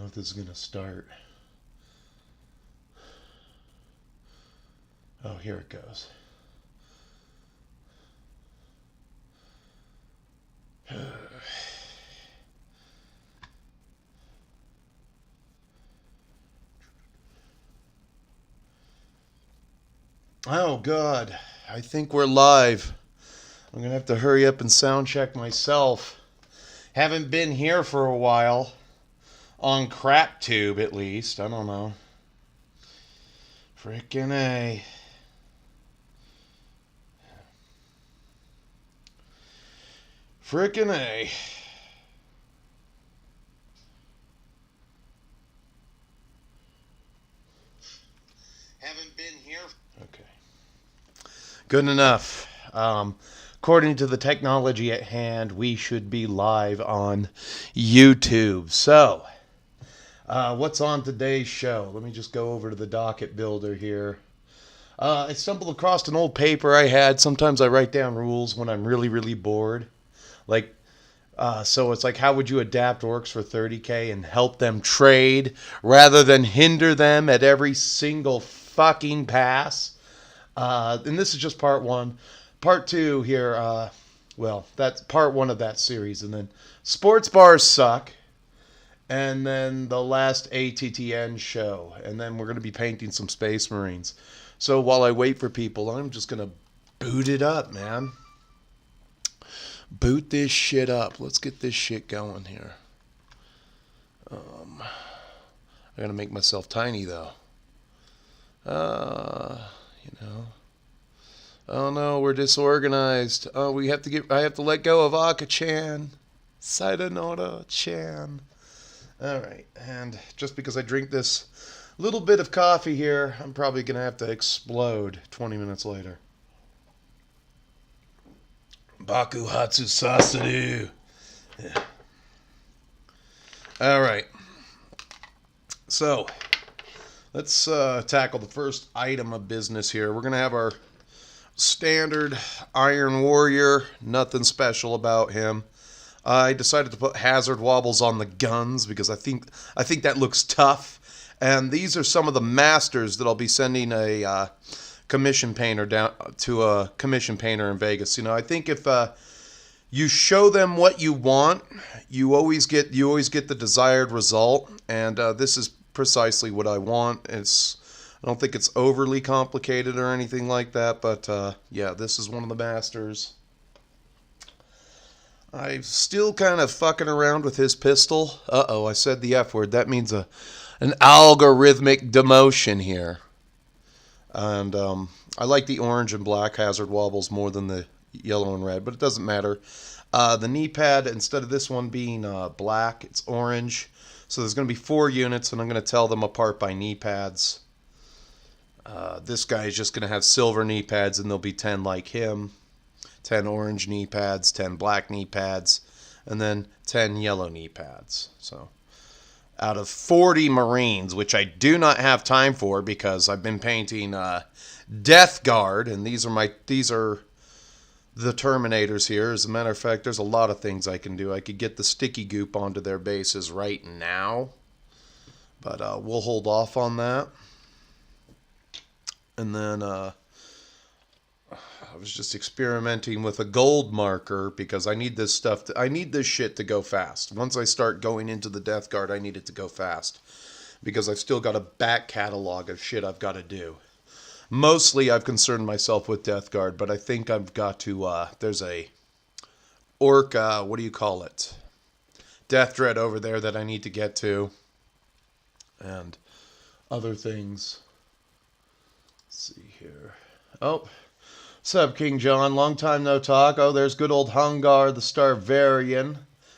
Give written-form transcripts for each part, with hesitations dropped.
know if this is going to start. Oh, here it goes. Oh, God. I think we're live. I'm going to have to hurry up and sound check myself. Haven't been here for a while. On CrapTube, at least. I don't know. Frickin' A. Frickin' A. Haven't been here. Okay. Good enough. According to the technology at hand, we should be live on YouTube. So, what's on today's show? Let me just go over to the docket builder here. I stumbled across an old paper I had. Sometimes I write down rules when I'm really, really bored. Like, so it's like, how would you adapt Orks for 30K and help them trade rather than hinder them at every single fucking pass? And this is just part one. Part two here, well, that's part one of that series. And then sports bars suck. And then the last Attn Show. And then we're going to be painting some Space Marines. So while I wait for people, I'm just going to boot it up, man. Boot this shit up. Let's get this shit going here. I got to make myself tiny, though. You know. Oh no, we're disorganized. Oh, I have to let go of Aka-chan. Sayonara-chan. Alright, and just because I drink this little bit of coffee here, I'm probably going to have to explode 20 minutes later. Bakuhatsu Sasuru. Yeah. Alright. So, let's tackle the first item of business here. We're going to have our standard Iron Warrior. Nothing special about him. I decided to put hazard wobbles on the guns because I think that looks tough. And these are some of the masters that I'll be sending a commission painter down to a commission painter in Vegas. You know, I think if you show them what you want, you always get the desired result. And this is precisely what I want. I don't think it's overly complicated or anything like that, but yeah, this is one of the masters. I'm still kind of fucking around with his pistol. Uh-oh, I said the F word. That means an algorithmic demotion here. And I like the orange and black hazard wobbles more than the yellow and red, but it doesn't matter. The knee pad, instead of this one being black, it's orange. So there's going to be 4 units, and I'm going to tell them apart by knee pads. This guy is just going to have silver knee pads, and there'll be 10 like him. 10 orange knee pads, 10 black knee pads, and then 10 yellow knee pads. So, out of 40 Marines, which I do not have time for because I've been painting Death Guard, and these are the Terminators here. As a matter of fact, there's a lot of things I can do. I could get the sticky goop onto their bases right now, but we'll hold off on that. And then I was just experimenting with a gold marker because I need this stuff. I need this shit to go fast. Once I start going into the Death Guard, I need it to go fast because I've still got a back catalog of shit I've got to do. Mostly I've concerned myself with Death Guard, but I think I've got to, there's a Ork, what do you call it? Death Dread over there that I need to get to. And other things. Let's see here. Oh, what's up, King John? Long time no talk. Oh, there's good old Hungar the Starvarian.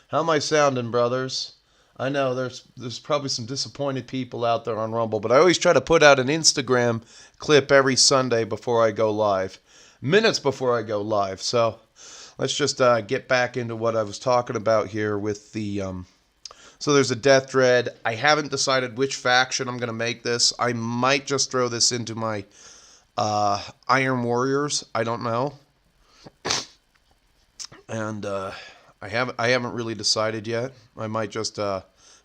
How am I sounding, brothers? I know there's probably some disappointed people out there on Rumble, but I always try to put out an Instagram clip every Sunday before I go live. Minutes before I go live. So let's just get back into what I was talking about here with the... So there's a Death Dread. I haven't decided which faction I'm going to make this. I might just throw this into my Iron Warriors. I don't know. And I haven't really decided yet. I might just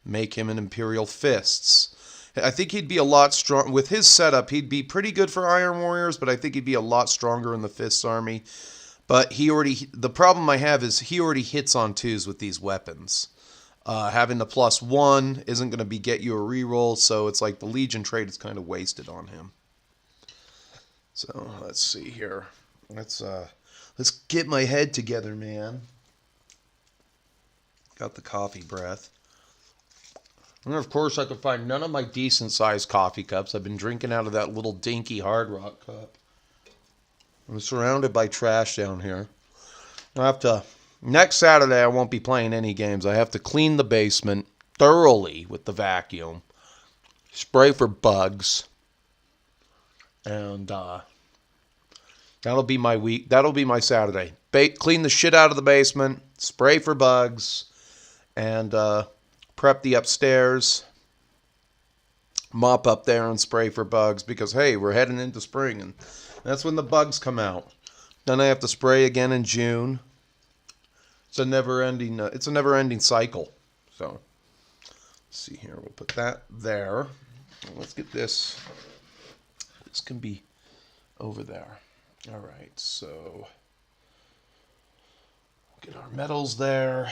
make him an Imperial Fists. I think he'd be a lot strong with his setup. He'd be pretty good for Iron Warriors, but I think he'd be a lot stronger in the Fists army. But the problem I have is he already hits on 2s with these weapons. Having the +1 isn't going to get you a reroll, so it's like the Legion trait is kind of wasted on him. So let's see here. Let's get my head together, man. Got the coffee breath. And of course, I could find none of my decent-sized coffee cups. I've been drinking out of that little dinky Hard Rock cup. I'm surrounded by trash down here. I have to... Next Saturday, I won't be playing any games. I have to clean the basement thoroughly with the vacuum. Spray for bugs. And that'll be my week. That'll be my Saturday. Clean the shit out of the basement. Spray for bugs. And... prep the upstairs, mop up there and spray for bugs because, hey, we're heading into spring and that's when the bugs come out. Then I have to spray again in June. It's a never-ending cycle. So, let's see here. We'll put that there. Let's get this. This can be over there. All right, so get our metals there.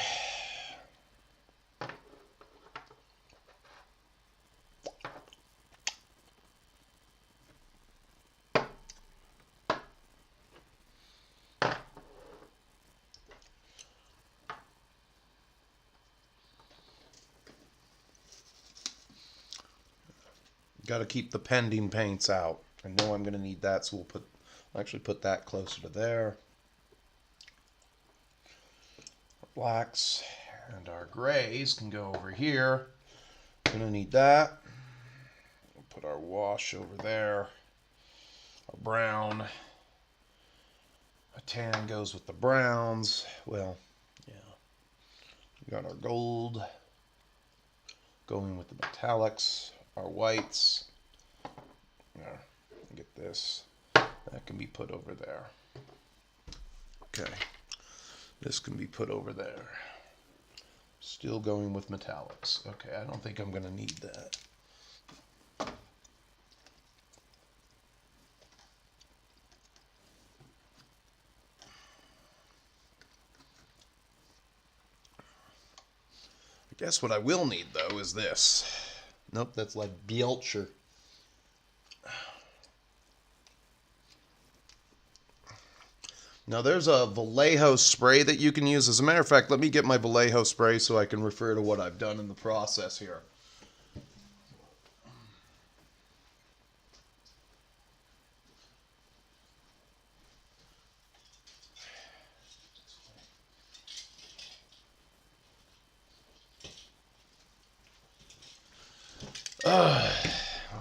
Got to keep the pending paints out. I know I'm going to need that, so we'll actually put that closer to there. Our blacks and our grays can go over here. Going to need that. We'll put our wash over there. Our brown. A tan goes with the browns. Well, yeah. We got our gold going with the metallics. Our whites, there, get this, that can be put over there. Okay, this can be put over there. Still going with metallics. Okay, I don't think I'm going to need that. I guess what I will need, though, is this. Nope, that's like Bielcher. Now there's a Vallejo spray that you can use. As a matter of fact, let me get my Vallejo spray so I can refer to what I've done in the process here.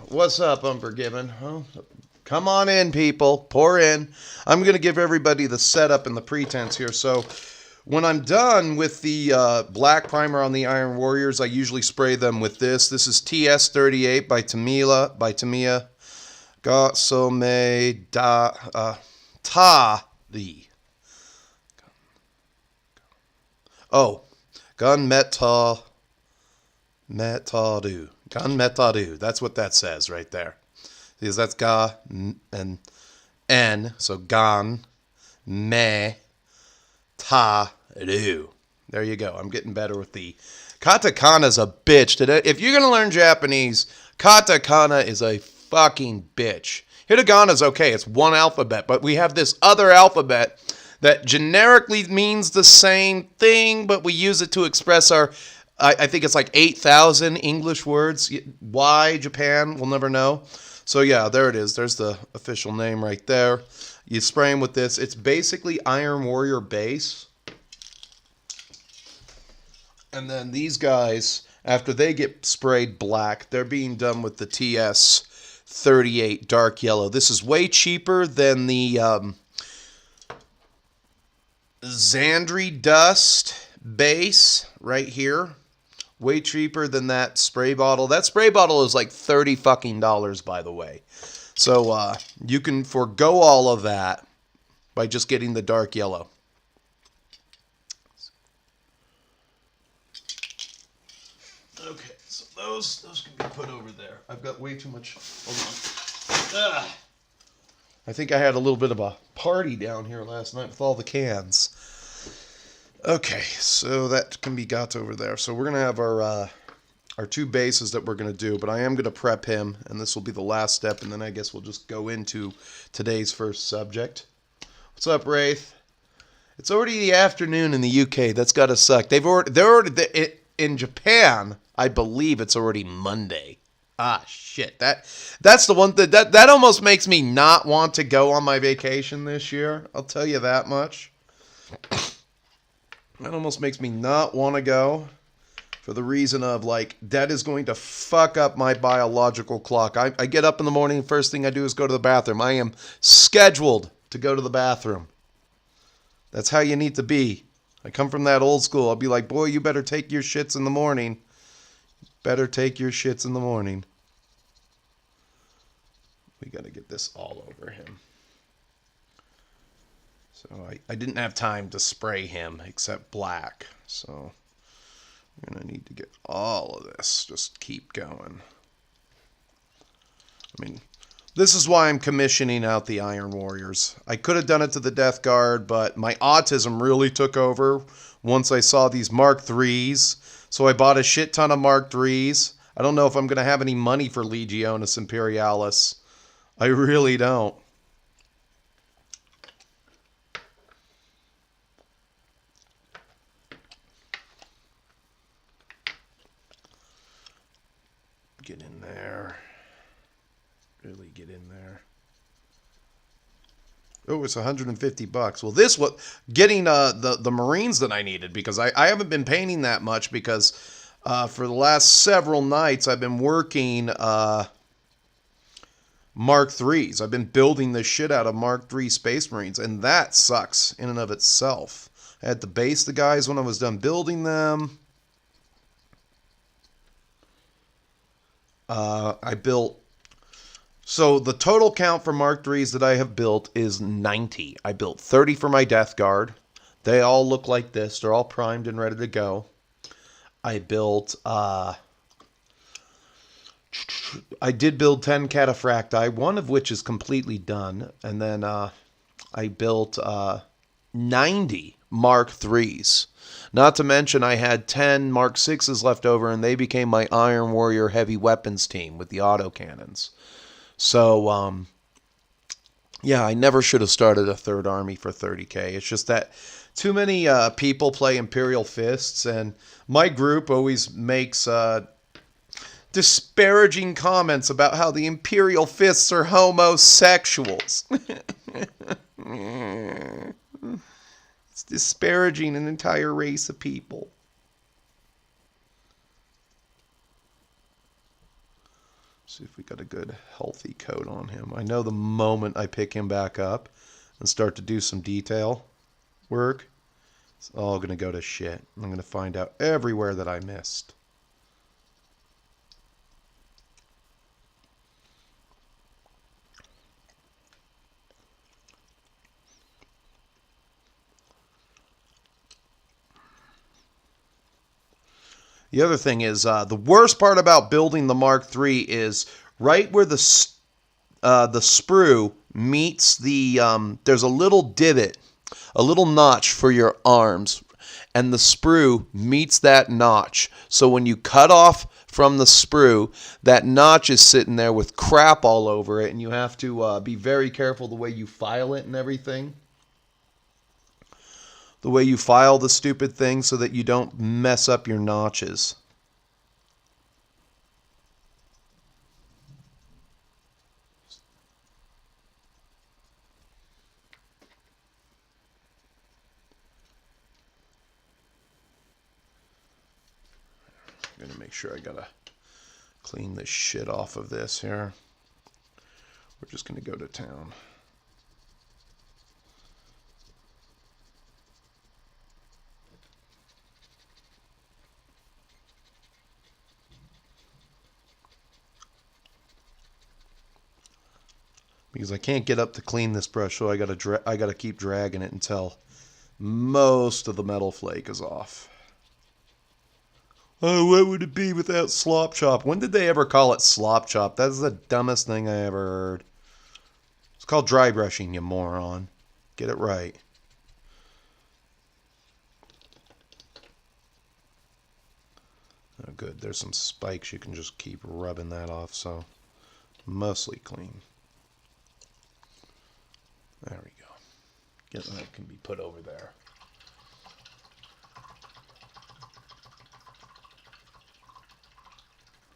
What's up, Unforgiven? Oh, come on in, people. Pour in. I'm going to give everybody the setup and the pretense here. So when I'm done with the black primer on the Iron Warriors, I usually spray them with this. This is TS38 by Tamiya. Gasome Ta-di. Oh, Gunmetal Metadu. Gunmetadu. That's what that says right there. Because that's Ga and N. So Gan Me Ta Du. There you go. I'm getting better with the katakana's a bitch. If you're gonna learn Japanese, katakana is a fucking bitch. Hiragana's okay. It's one alphabet, but we have this other alphabet that generically means the same thing, but we use it to express our. I think it's like 8,000 English words. Why Japan? We'll never know. So yeah, there it is. There's the official name right there. You spray them with this. It's basically Iron Warrior base. And then these guys, after they get sprayed black, they're being done with the TS38 dark yellow. This is way cheaper than the Xandri Dust base right here. Way cheaper than that spray bottle. That spray bottle is like $30 fucking, by the way. So you can forego all of that by just getting the dark yellow. Okay. So those can be put over there. I've got way too much. Hold on. I think I had a little bit of a party down here last night with all the cans. Okay, so that can be got over there. So we're gonna have our two bases that we're gonna do, but I am gonna prep him, and this will be the last step, and then I guess we'll just go into today's first subject. What's up, Wraith? It's already the afternoon in the UK. That's gotta suck. They're already in Japan. I believe it's already Monday. Ah, shit. That's the one that almost makes me not want to go on my vacation this year. I'll tell you that much. That almost makes me not want to go for the reason of, like, that is going to fuck up my biological clock. I get up in the morning, first thing I do is go to the bathroom. I am scheduled to go to the bathroom. That's how you need to be. I come from that old school. I'll be like, boy, you better take your shits in the morning. Better take your shits in the morning. We got to get this all over him. So I didn't have time to spray him except black. So I'm going to need to get all of this. Just keep going. I mean, this is why I'm commissioning out the Iron Warriors. I could have done it to the Death Guard, but my autism really took over once I saw these Mark IIIs. So I bought a shit ton of Mark IIIs. I don't know if I'm going to have any money for Legionis Imperialis. I really don't. Get in there. Really get in there. Oh, it's $150. Well, this was getting the Marines that I needed, because I haven't been painting that much, because for the last several nights I've been working Mark IIIs. I've been building the shit out of Mark III Space Marines, and that sucks in and of itself. I had to base the guys when I was done building them. I built... So the total count for Mark IIIs that I have built is 90. I built 30 for my Death Guard. They all look like this. They're all primed and ready to go. I built... I did build 10 Cataphracti, one of which is completely done. And then I built 90 Mark IIIs. Not to mention I had 10 Mark VIs left over, and they became my Iron Warrior heavy weapons team with the autocannons. So, yeah, I never should have started a third army for 30k. It's just that too many people play Imperial Fists, and my group always makes disparaging comments about how the Imperial Fists are homosexuals. It's disparaging an entire race of people. See if we got a good healthy coat on him. I know the moment I pick him back up and start to do some detail work, it's all going to go to shit. I'm going to find out everywhere that I missed. The other thing is, the worst part about building the Mark III is right where the sprue meets the, there's a little divot, a little notch for your arms, and the sprue meets that notch. So when you cut off from the sprue, that notch is sitting there with crap all over it, and you have to be very careful the way you file it and everything. The way you file the stupid thing so that you don't mess up your notches. I'm gonna make sure I gotta clean this shit off of this here. We're just gonna go to town. Because I can't get up to clean this brush, so I gotta keep dragging it until most of the metal flake is off. Oh, what would it be without Slop Chop? When did they ever call it Slop Chop? That's the dumbest thing I ever heard. It's called dry brushing, you moron. Get it right. Oh, good. There's some spikes. You can just keep rubbing that off, so mostly clean. There we go. Get that can be put over there.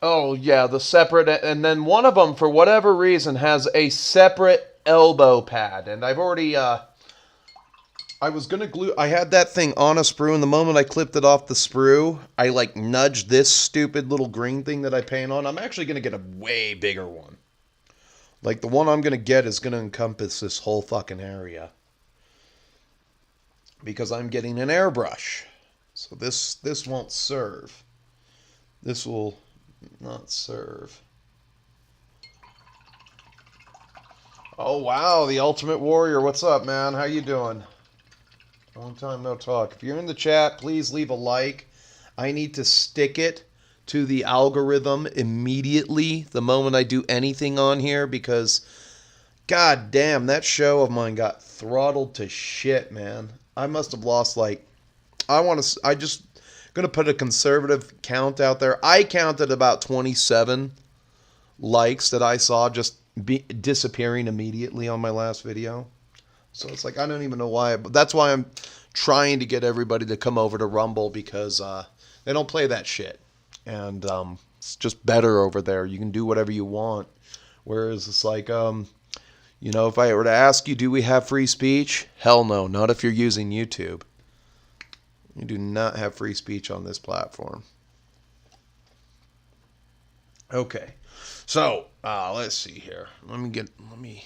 Oh, yeah, the separate, and then one of them, for whatever reason, has a separate elbow pad. And I've already, I was going to glue, I had that thing on a sprue, and the moment I clipped it off the sprue, I, like, nudged this stupid little green thing that I paint on. I'm actually going to get a way bigger one. Like, the one I'm going to get is going to encompass this whole fucking area. Because I'm getting an airbrush. So this won't serve. This will not serve. Oh wow, the Ultimate Warrior, what's up, man? How you doing? Long time no talk. If you're in the chat, please leave a like. I need to stick it to the algorithm immediately the moment I do anything on here, because god damn, that show of mine got throttled to shit, man. I must have lost, like, I just gonna put a conservative count out there. I counted about 27 likes that I saw just disappearing immediately on my last video. So it's like, I don't even know why. But that's why I'm trying to get everybody to come over to Rumble, because they don't play that shit. And it's just better over there. You can do whatever you want. Whereas it's like, you know, if I were to ask you, do we have free speech? Hell no, not if you're using YouTube. You do not have free speech on this platform. Okay, so let's see here. Let me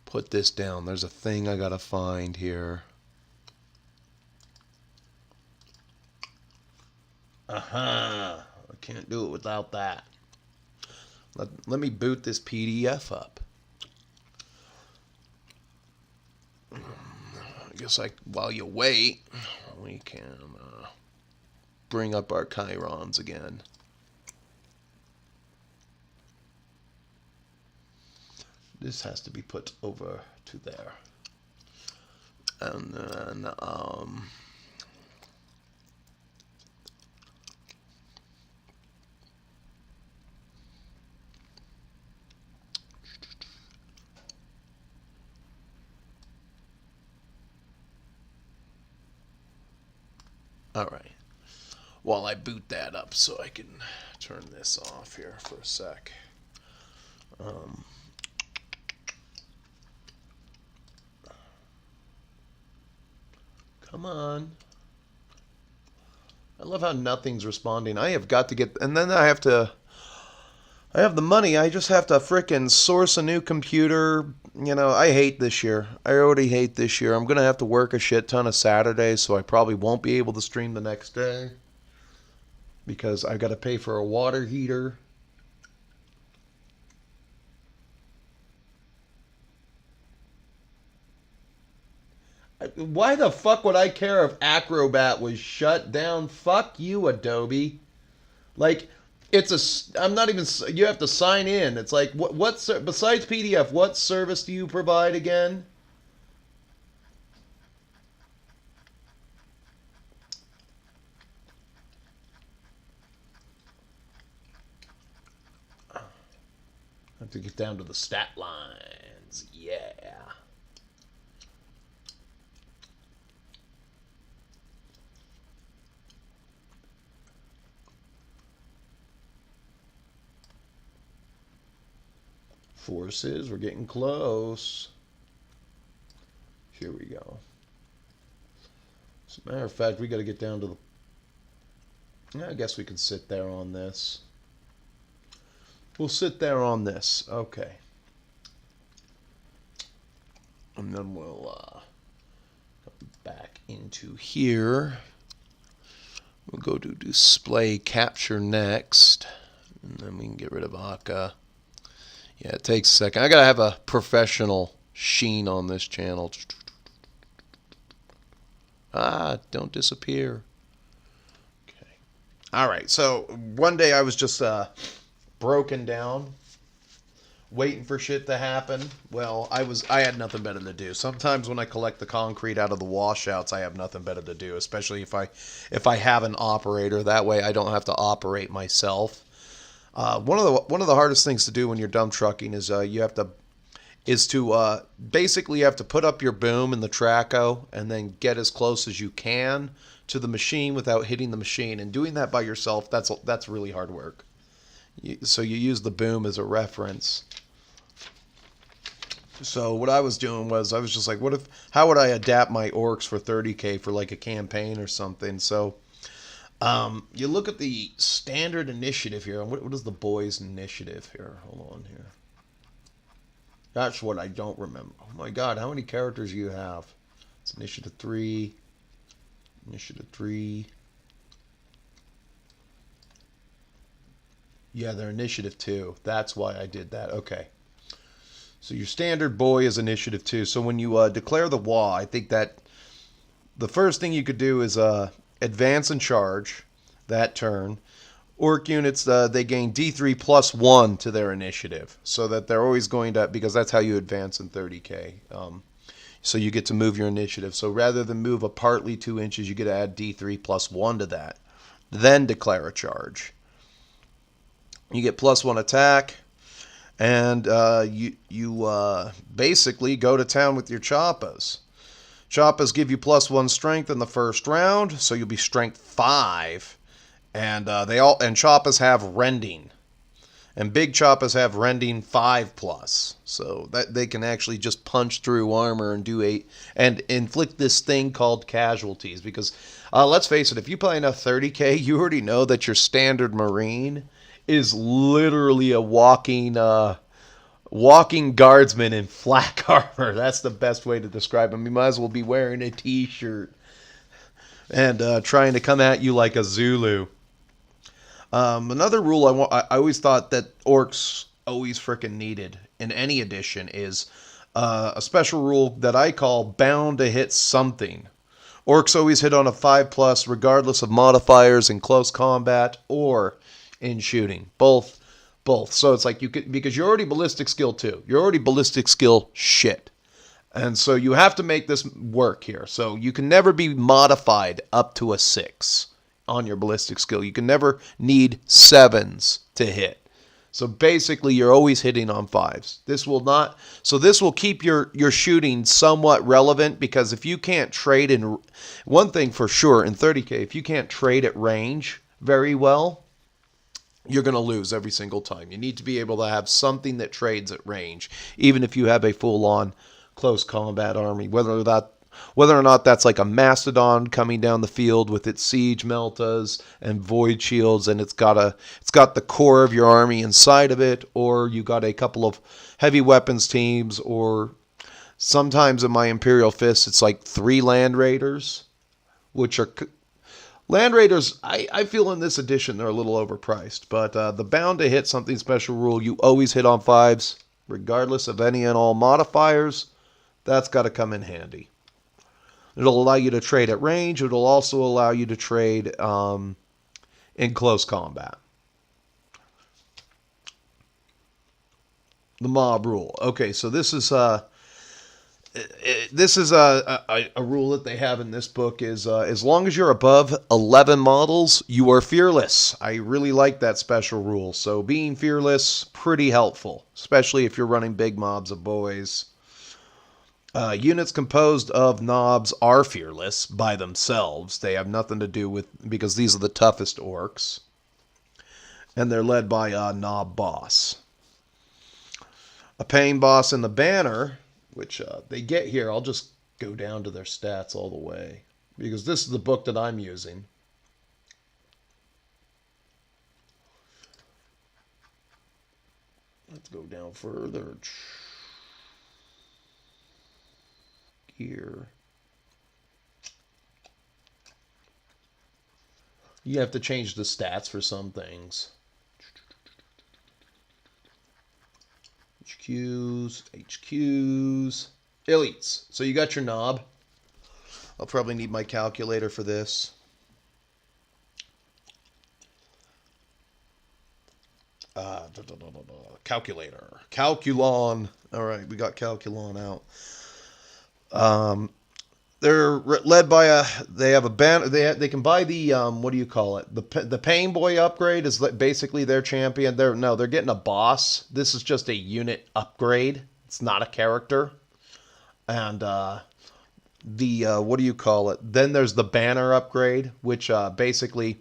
put this down. There's a thing I gotta find here. I can't do it without that. Let me boot this PDF up. I guess while you wait, we can bring up our chyrons again. This has to be put over to there. And then, all right. While I boot that up so I can turn this off here for a sec. Come on. I love how nothing's responding. I have got to get, and then I have the money. I just have to frickin' source a new computer. You know, I hate this year. I already hate this year. I'm going to have to work a shit ton of Saturdays, so I probably won't be able to stream the next day. Because I've got to pay for a water heater. Why the fuck would I care if Acrobat was shut down? Fuck you, Adobe. Like, I'm not even, you have to sign in. It's like, besides PDF, what service do you provide again? I have to get down to the stat lines. Yeah. Forces, we're getting close. Here we go. As a matter of fact, we got to get down to the... I guess we can sit there on this. We'll sit there on this. Okay. And then we'll come back into here. We'll go to display capture next. And then we can get rid of Aka. Yeah, it takes a second. I gotta have a professional sheen on this channel. Don't disappear. Okay. All right, so one day I was just broken down, waiting for shit to happen. Well, I had nothing better to do. Sometimes when I collect the concrete out of the washouts, I have nothing better to do, especially if I have an operator. That way I don't have to operate myself. One of the hardest things to do when you're dump trucking is basically you have to put up your boom in the traco and then get as close as you can to the machine without hitting the machine. And doing that by yourself, that's really hard work. So you use the boom as a reference. So what I was doing was I was just like, how would I adapt my orcs for 30K for like a campaign or something? So you look at the standard initiative here. What is the boys' initiative here? Hold on here. That's what I don't remember. Oh my god, how many characters do you have? It's initiative 3. Initiative 3. Yeah, they're initiative 2. That's why I did that. Okay. So your standard boy is initiative 2. So when you declare the WA, I think that the first thing you could do is advance and charge that turn. Orc units, they gain D3 plus 1 to their initiative. So that they're always going to, because that's how you advance in 30K. So you get to move your initiative. So rather than move a partly 2 inches, you get to add D3 plus 1 to that. Then declare a charge. You get plus 1 attack. And you basically go to town with your choppas. Choppas give you plus 1 strength in the first round, so you'll be strength 5. And choppas have rending. And big choppas have rending 5+. So that they can actually just punch through armor and inflict this thing called casualties. Because let's face it, if you play enough 30K, you already know that your standard Marine is literally a walking guardsman in flak armor. That's the best way to describe him. You might as well be wearing a t-shirt and trying to come at you like a Zulu. Another rule I always thought that orcs always frickin' needed in any edition is a special rule that I call bound to hit something. Orcs always hit on a 5+, regardless of modifiers in close combat or in shooting. Both. So it's like because you're already ballistic skill 2. You're already ballistic skill shit. And so you have to make this work here. So you can never be modified up to a 6 on your ballistic skill. You can never need 7s to hit. So basically you're always hitting on 5s. This will keep your shooting somewhat relevant, because if you can't trade in, one thing for sure in 30K, if you can't trade at range very well, you're going to lose every single time. You need to be able to have something that trades at range, even if you have a full-on close combat army. Whether or not that's like a mastodon coming down the field with its siege meltas and void shields, and it's got the core of your army inside of it, or you got a couple of heavy weapons teams, or sometimes in my Imperial Fists it's like 3 Land Raiders, which are Land Raiders, I feel in this edition they're a little overpriced, but the bound to hit something special rule, you always hit on 5s, regardless of any and all modifiers. That's got to come in handy. It'll allow you to trade at range. It'll also allow you to trade in close combat. The mob rule. Okay, so this is a rule that they have in this book is as long as you're above 11 models, you are fearless. I really like that special rule. So being fearless, pretty helpful, especially if you're running big mobs of boys. Units composed of knobs are fearless by themselves. They have nothing to do with, because these are the toughest orcs. And they're led by a knob boss. A pain boss in the banner, which they get here. I'll just go down to their stats all the way, because this is the book that I'm using. Let's go down further. Here. You have to change the stats for some things. HQs, elites. So you got your knob. I'll probably need my calculator for this. Calculator. Calculon. All right, we got Calculon out. They're led by a. They have a band. They can buy the what do you call it? The Pain Boy upgrade is basically their champion. They're getting a boss. This is just a unit upgrade. It's not a character. And what do you call it? Then there's the banner upgrade, which basically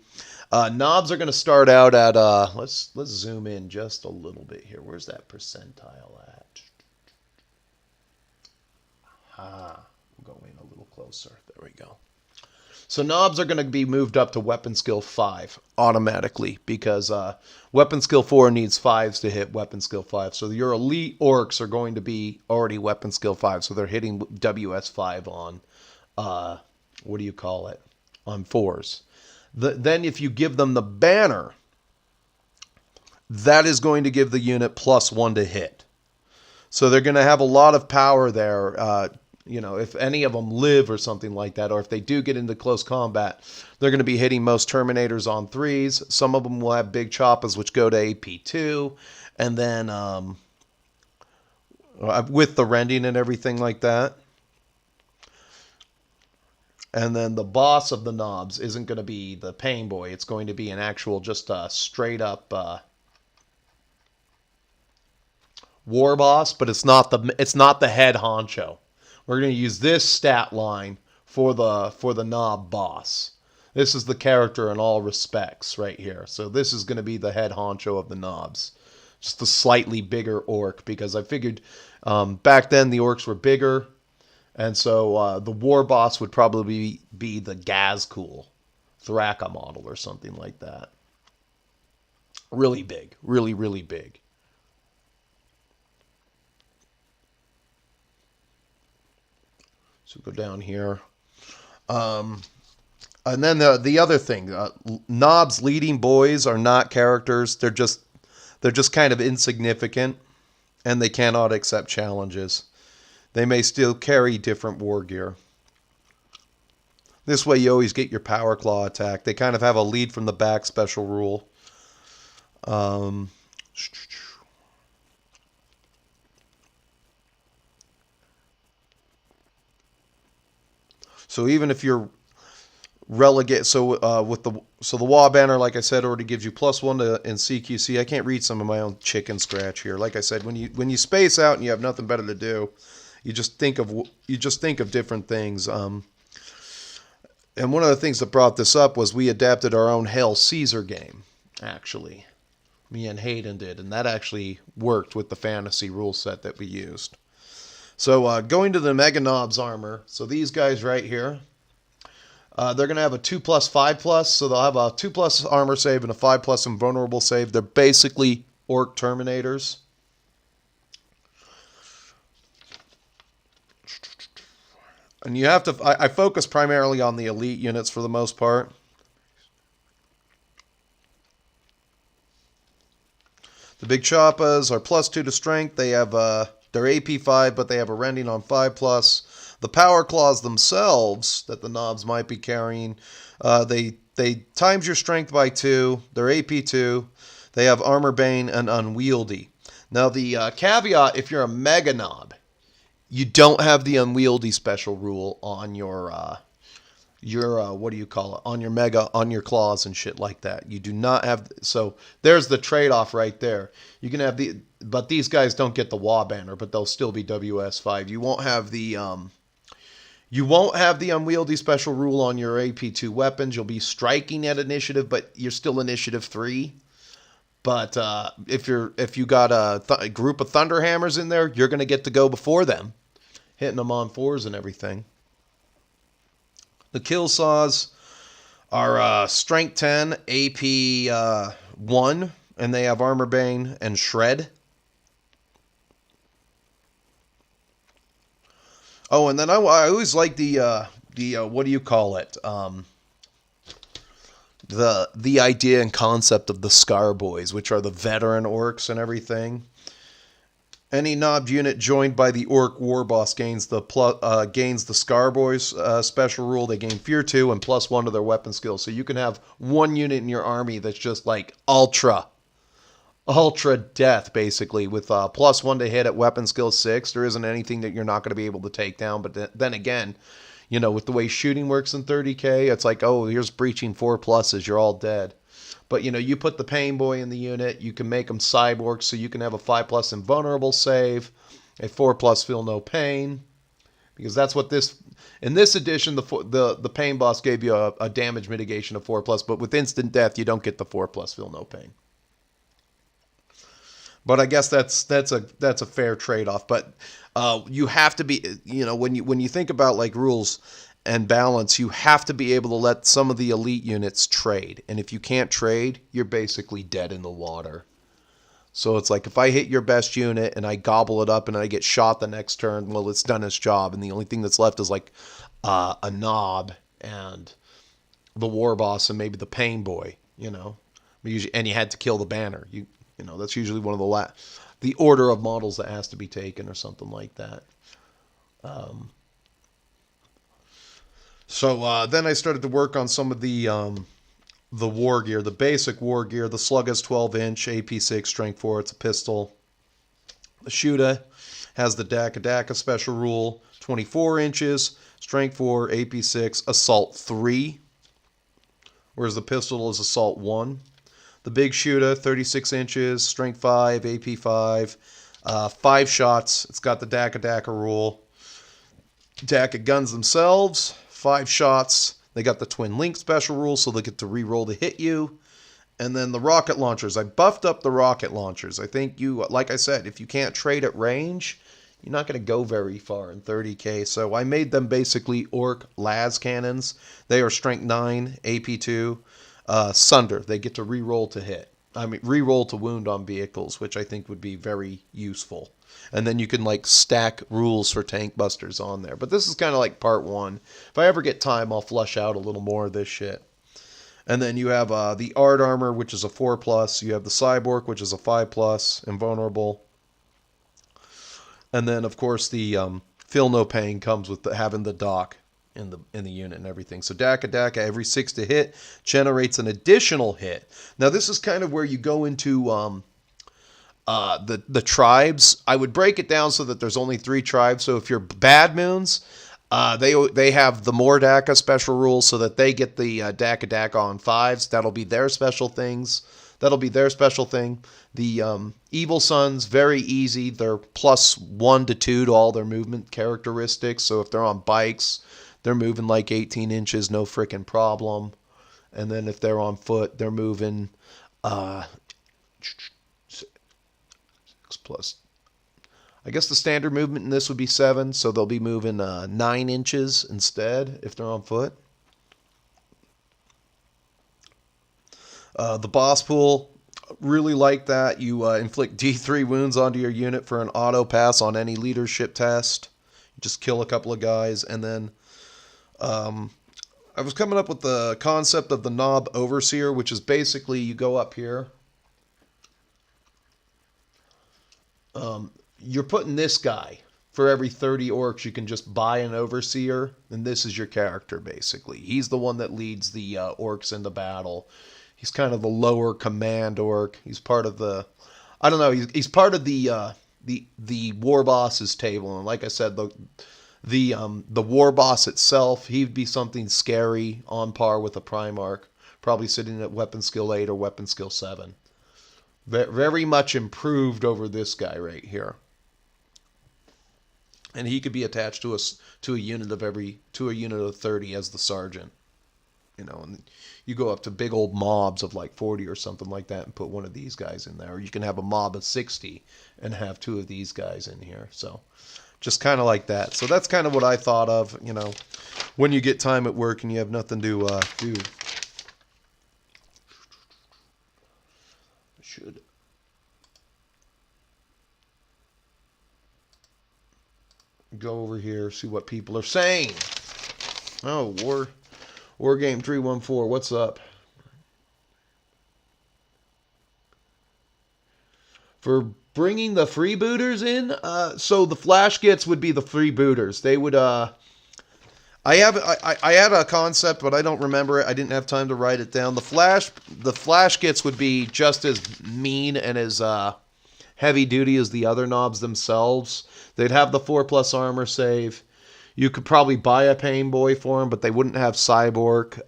knobs are going to start out at let's zoom in just a little bit here. Where's that percentile at? We'll go in a little closer. There we go. So knobs are going to be moved up to weapon skill 5 automatically because weapon skill 4 needs 5s to hit weapon skill 5. So your elite orcs are going to be already weapon skill 5. So they're hitting WS5 on, what do you call it, on 4s. Then if you give them the banner, that is going to give the unit +1 to hit. So they're going to have a lot of power there. If any of them live or something like that, or if they do get into close combat, they're going to be hitting most Terminators on 3s. Some of them will have big choppas, which go to AP2, and then with the rending and everything like that. And then the boss of the knobs isn't going to be the Pain Boy. It's going to be an actual, just a straight up war boss, but it's not the head honcho. We're going to use this stat line for the knob boss. This is the character in all respects right here. So this is going to be the head honcho of the knobs. Just a slightly bigger orc, because I figured back then the orcs were bigger. And so the war boss would probably be the Gazcool Thraka model or something like that. Really big. Really, really big. So go down here. And then the other thing, knobs leading boys are not characters. They're just kind of insignificant, and they cannot accept challenges. They may still carry different war gear. This way you always get your power claw attack. They kind of have a lead from the back special rule. So even if you're relegate, the WA banner, like I said, already gives you +1 in CQC. I can't read some of my own chicken scratch here. Like I said, when you space out and you have nothing better to do, you just think of different things. And one of the things that brought this up was we adapted our own Hail Caesar game. Actually, me and Hayden did, and that actually worked with the fantasy rule set that we used. So going to the Mega Knobs armor, so these guys right here, they're going to have a 2+, 5+, so they'll have a 2+ armor save and a 5+ invulnerable save. They're basically Orc Terminators. And you have to, I focus primarily on the elite units for the most part. The big choppas are +2 to strength. They have they're AP5, but they have a rending on 5+. The power claws themselves that the knobs might be carrying, they times your strength by 2. They're AP2. They have armor bane and unwieldy. Now the caveat, if you're a mega knob, you don't have the unwieldy special rule on your what do you call it, on your mega, on your claws and shit like that. You do not have, so there's the trade-off right there. You can have but these guys don't get the WA banner, but they'll still be WS5. You won't have the unwieldy special rule on your AP2 weapons. You'll be striking at initiative, but you're still initiative 3. But if you got a group of Thunderhammers in there, you're going to get to go before them, hitting them on 4s and everything. The kill saws are strength 10, AP 1, and they have armor bane and shred. Oh, and then I always like the what do you call it? The idea and concept of the Scar Boys, which are the veteran orcs and everything. Any knobbed unit joined by the Orc War Boss gains the Scar Boys special rule. They gain Fear 2 and +1 to their weapon skill. So you can have one unit in your army that's just like ultra ultra death, basically, with +1 to hit at weapon skill 6. There isn't anything that you're not going to be able to take down. But then again, you know, with the way shooting works in 30K, it's like, oh, here's breaching 4 pluses, you're all dead. But, you know, you put the Pain Boy in the unit, you can make them cyborgs, so you can have a 5+ invulnerable save, a 4+ feel no pain, because that's what this, in this edition, the Pain Boss gave you a damage mitigation of 4+, but with instant death, you don't get the 4+ feel no pain. But I guess that's a fair trade-off. But you have to be, you know, when you think about like rules and balance, you have to be able to let some of the elite units trade. And if you can't trade, you're basically dead in the water. So it's like if I hit your best unit and I gobble it up and I get shot the next turn, well, it's done its job. And the only thing that's left is like a knob and the war boss and maybe the pain boy, you know. And you had to kill the banner. You know, that's usually one of the order of models that has to be taken or something like that. So then I started to work on some of the war gear, the basic war gear. The slug has 12-inch, AP6, strength 4. It's a pistol. The shooter has the Daka special rule, 24 inches, strength 4, AP6, assault 3. Whereas the pistol is assault 1. The big shooter, 36 inches, strength 5, AP 5, 5 shots. It's got the Daka rule. Daka guns themselves, 5 shots. They got the twin link special rule, so they get to re-roll to hit you. And then the rocket launchers. I buffed up the rocket launchers. I think like I said, if you can't trade at range, you're not going to go very far in 30K. So I made them basically Ork las cannons. They are strength 9, AP 2. Sunder, they get to re-roll to hit. I mean, re-roll to wound on vehicles, which I think would be very useful. And then you can like stack rules for tank busters on there. But this is kind of like part 1. If I ever get time, I'll flush out a little more of this shit. And then you have the Art Armor, which is a 4+. You have the Cyborg, which is a 5+, invulnerable. And then, of course, the Feel No Pain comes with having the dock in the unit and everything. So Daka every 6 to hit generates an additional hit. Now this is kind of where you go into the tribes. I would break it down so that there's only 3 tribes. So if you're Bad Moons, they have the more Daka special rules so that they get the Daka on 5s. That'll be their special things. That'll be their special thing. The Evil Sons, very easy. They're +1 to 2 to all their movement characteristics. So if they're on bikes, they're moving like 18 inches, no freaking problem. And then if they're on foot, they're moving 6+. I guess the standard movement in this would be 7, so they'll be moving 9 inches instead if they're on foot. The boss pool, really like that. You inflict D3 wounds onto your unit for an auto pass on any leadership test. You just kill a couple of guys, and then I was coming up with the concept of the Knob Overseer, which is basically you go up here. You're putting this guy. For every 30 orcs, you can just buy an Overseer, and this is your character, basically. He's the one that leads the orcs into battle. He's kind of the lower command orc. He's part of the... I don't know, he's part of the war boss's table, and like I said, the war boss itself, he'd be something scary on par with a Primarch, probably sitting at weapon skill 8 or weapon skill 7. Very much improved over this guy right here. And he could be attached to a unit of 30 as the sergeant. You know, and you go up to big old mobs of like 40 or something like that and put one of these guys in there. Or you can have a mob of 60 and have 2 of these guys in here. So just kind of like that. So that's kind of what I thought of, you know, when you get time at work and you have nothing to do. Should go over here, see what people are saying. Oh, War Game 314, what's up? For bringing the freebooters in, so the flash gets would be the freebooters. They would I had a concept, but I don't remember it. I didn't have time to write it down. The flash kits would be just as mean and as heavy duty as the other knobs themselves. They'd have the 4+ armor save. You could probably buy a Pain Boy for them, but they wouldn't have Cyborg.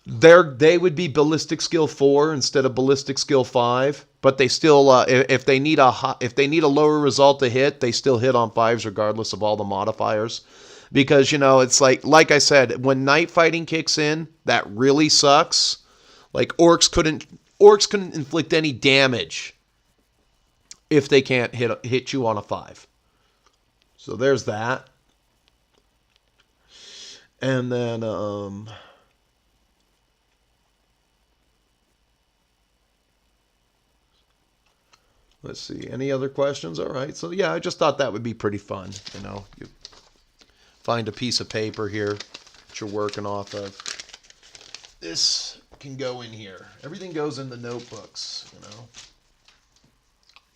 They would be ballistic skill 4 instead of ballistic skill 5, but they still if they need a lower result to hit, they still hit on 5s regardless of all the modifiers. Because it's like I said, when night fighting kicks in, that really sucks. Like orcs couldn't inflict any damage if they can't hit you on a 5. So there's that. And then let's see. Any other questions? All right. So yeah, I just thought that would be pretty fun. You find a piece of paper here that you're working off of. This can go in here. Everything goes in the notebooks,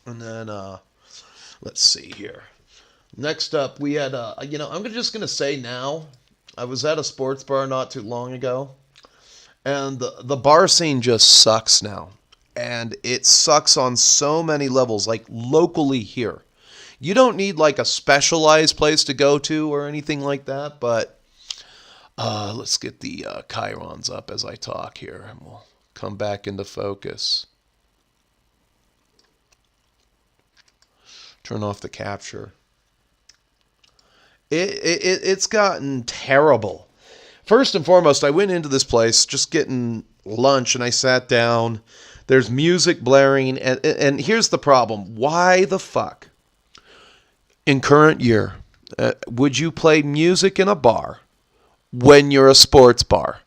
And then let's see here. Next up, we had I'm just gonna say now. I was at a sports bar not too long ago, and the bar scene just sucks now. And it sucks on so many levels, like locally here. You don't need like a specialized place to go to or anything like that, but let's get the chyrons up as I talk here, and we'll come back into focus. Turn off the capture. It's gotten terrible. First and foremost, I went into this place just getting lunch, and I sat down. There's music blaring, and here's the problem. Why the fuck, in current year, would you play music in a bar when you're a sports bar?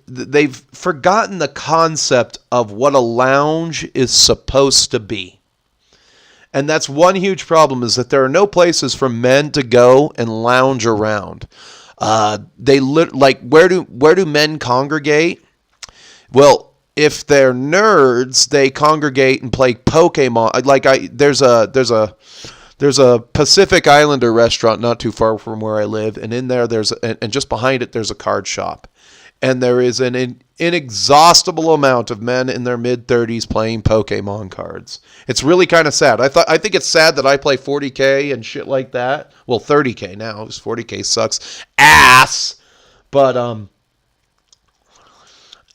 They've forgotten the concept of what a lounge is supposed to be. And that's one huge problem, is that there are no places for men to go and lounge around. Where do men congregate? Well, if they're nerds, they congregate and play Pokemon. There's a Pacific Islander restaurant not too far from where I live, and in there and just behind it there's a card shop, and there is an inexhaustible amount of men in their mid-30s playing Pokemon cards. It's really kind of sad. I think it's sad that I play 40K and shit like that. Well, 30K now, because 40K sucks ass, but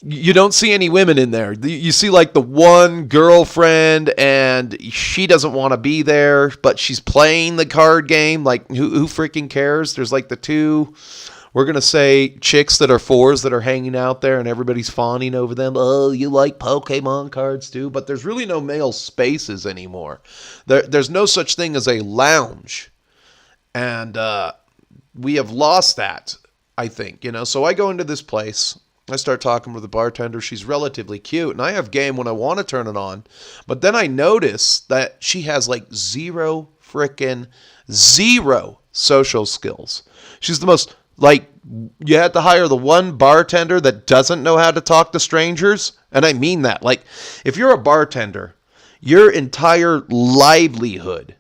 you don't see any women in there. You see like the one girlfriend, and she doesn't want to be there, but she's playing the card game. Like, who freaking cares? There's like the two, we're going to say, chicks that are 4s that are hanging out there, and everybody's fawning over them. Oh, you like Pokemon cards too? But there's really no male spaces anymore. There's no such thing as a lounge. And we have lost that, I think. So I go into this place. I start talking with the bartender. She's relatively cute, and I have game when I want to turn it on. But then I notice that she has like zero social skills. She's the most, you had to hire the one bartender that doesn't know how to talk to strangers. And I mean that. Like, if you're a bartender, your entire livelihood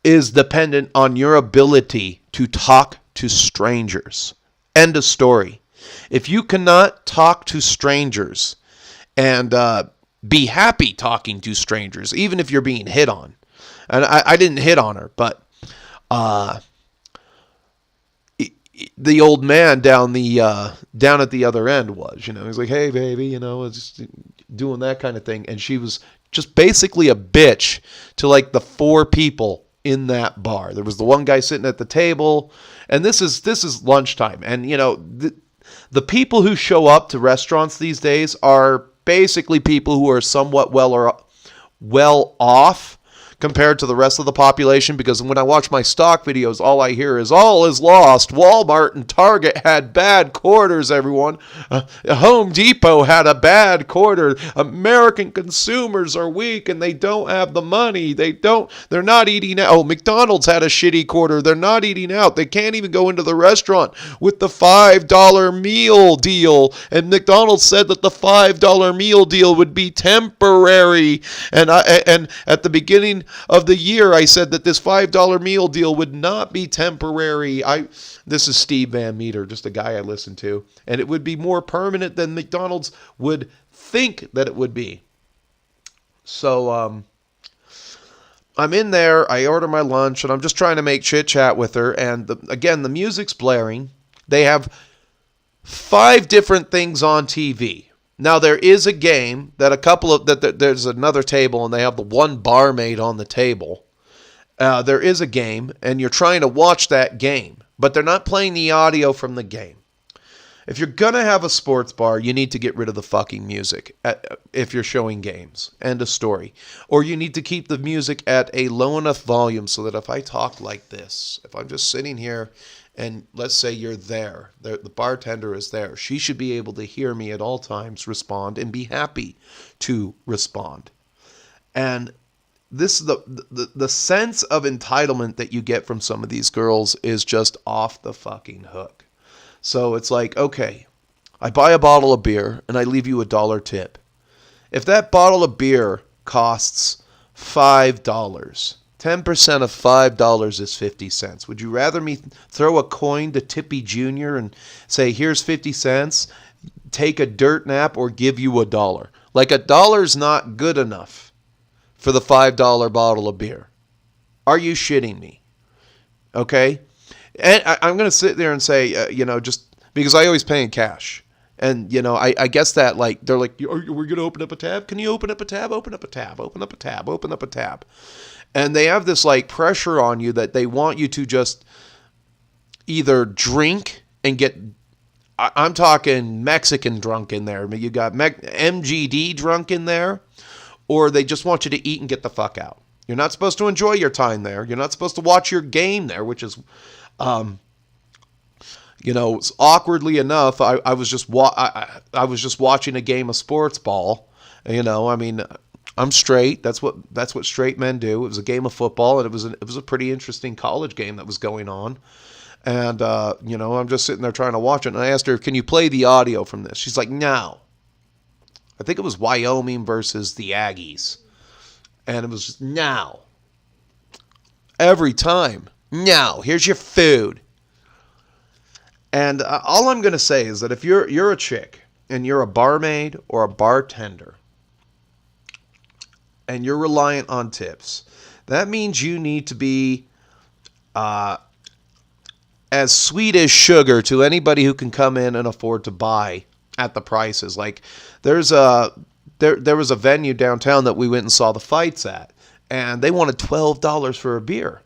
is dependent on your ability to talk to strangers. End of story. If you cannot talk to strangers and be happy talking to strangers, even if you're being hit on, and I didn't hit on her, but the old man down at the other end was, he's like, hey baby, just doing that kind of thing, and she was just basically a bitch to like the 4 people in that bar. There was the one guy sitting at the table, and this is lunchtime, and the people who show up to restaurants these days are basically people who are somewhat well off compared to the rest of the population, because when I watch my stock videos, all I hear is, all is lost. Walmart and Target had bad quarters, everyone. Home Depot had a bad quarter. American consumers are weak and they don't have the money. They're not eating out. Oh, McDonald's had a shitty quarter. They're not eating out. They can't even go into the restaurant with the $5 meal deal. And McDonald's said that the $5 meal deal would be temporary. And at the beginning of the year, I said that this $5 meal deal would not be temporary. This is Steve Van Meter, just a guy I listen to. And it would be more permanent than McDonald's would think that it would be. So, I'm in there, I order my lunch, and I'm just trying to make chit-chat with her. And, again, the music's blaring. They have 5 different things on TV. Now, there is a game that there's another table, and they have the one barmaid on the table. There is a game, and you're trying to watch that game, but they're not playing the audio from the game. If you're going to have a sports bar, you need to get rid of the fucking music if you're showing games. End of story. Or you need to keep the music at a low enough volume so that if I talk like this, if I'm just sitting here and let's say you're there, the bartender is there, she should be able to hear me at all times, respond, and be happy to respond. And this the sense of entitlement that you get from some of these girls is just off the fucking hook. So it's like, okay, I buy a bottle of beer and I leave you $1 tip. If that bottle of beer costs $5, 10% of $5 is 50 cents. Would you rather me throw a coin to Tippy Jr. and say, here's 50 cents, take a dirt nap, or give you $1? Like $1's not good enough for the $5 bottle of beer. Are you shitting me? Okay? And I'm going to sit there and say, just because I always pay in cash. And, I guess that, like, they're like, we're going to open up a tab? Can you open up a tab? Open up a tab. Open up a tab. Open up a tab. And they have this, like, pressure on you that they want you to just either drink and get, I'm talking Mexican drunk in there. You got MGD drunk in there. Or they just want you to eat and get the fuck out. You're not supposed to enjoy your time there. You're not supposed to watch your game there, which is... awkwardly enough, I was just watching a game of sports ball. I'm straight. That's what straight men do. It was a game of football, and it was a pretty interesting college game that was going on. And I'm just sitting there trying to watch it. And I asked her, "Can you play the audio from this?" She's like, "No." I think it was Wyoming versus the Aggies, and it was just no. Every time. No, here's your food. And all I'm going to say is that if you're a chick and you're a barmaid or a bartender and you're reliant on tips, that means you need to be as sweet as sugar to anybody who can come in and afford to buy at the prices. Like there was a venue downtown that we went and saw the fights at, and they wanted $12 for a beer.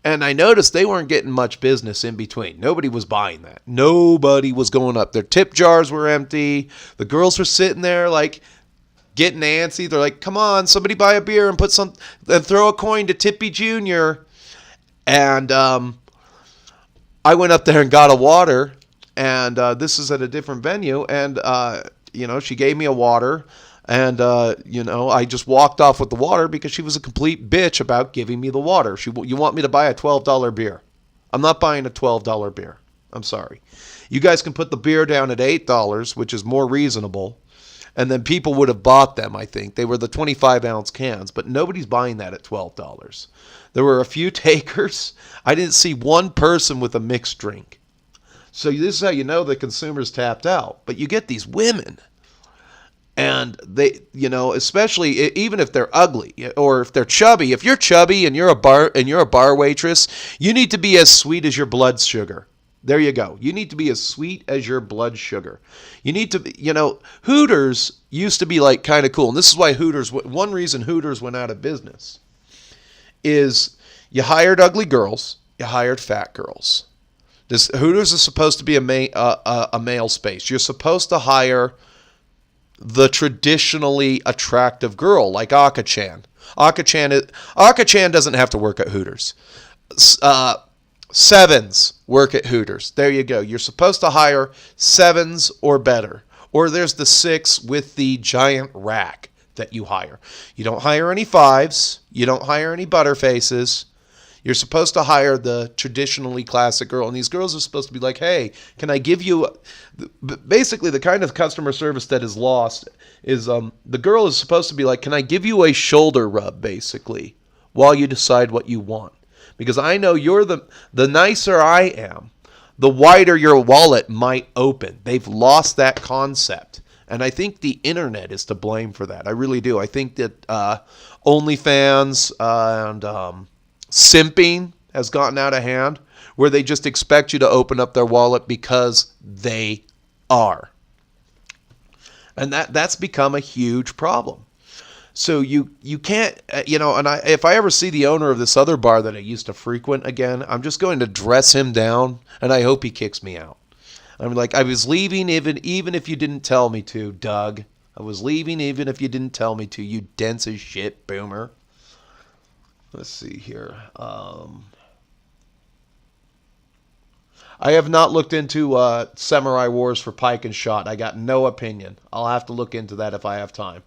And I noticed they weren't getting much business in between. Nobody was buying that. Nobody was going up. Their tip jars were empty. The girls were sitting there like getting antsy. They're like, "Come on, somebody buy a beer and throw a coin to Tippy Jr." And I went up there and got a water. And this is at a different venue. And she gave me a water. And, I just walked off with the water because she was a complete bitch about giving me the water. You want me to buy a $12 beer. I'm not buying a $12 beer. I'm sorry. You guys can put the beer down at $8, which is more reasonable. And then people would have bought them, I think. They were the 25-ounce cans, but nobody's buying that at $12. There were a few takers. I didn't see one person with a mixed drink. So this is how you know the consumer's tapped out. But you get these women. And they, especially even if they're ugly or if they're chubby, if you're chubby and you're a bar waitress, you need to be as sweet as your blood sugar. There you go. You need to be as sweet as your blood sugar. You need to, Hooters used to be like kind of cool. And this is why one reason Hooters went out of business is you hired ugly girls, you hired fat girls. Hooters is supposed to be a male space. You're supposed to hire the traditionally attractive girl like Akka-chan. Akka-chan doesn't have to work at Hooters. Sevens work at Hooters. There you go. You're supposed to hire sevens or better. Or there's the 6 with the giant rack that you hire. You don't hire any 5s. You don't hire any butterfaces. You're supposed to hire the traditionally classic girl. And these girls are supposed to be like, "Hey, can I give you..." Basically, the kind of customer service that is lost is the girl is supposed to be like, "Can I give you a shoulder rub," basically. while you decide what you want. Because I know the nicer I am, the wider your wallet might open. They've lost that concept. And I think the internet is to blame for that. I really do. I think that OnlyFans and simping has gotten out of hand, where they just expect you to open up their wallet because they are. And that's become a huge problem. So you can't, and if I ever see the owner of this other bar that I used to frequent again, I'm just going to dress him down, and I hope he kicks me out. I'm like, I was leaving even if you didn't tell me to, Doug. I was leaving even if you didn't tell me to, you dense as shit boomer. Let's see here. I have not looked into Samurai Wars for Pike and Shot. I got no opinion. I'll have to look into that if I have time.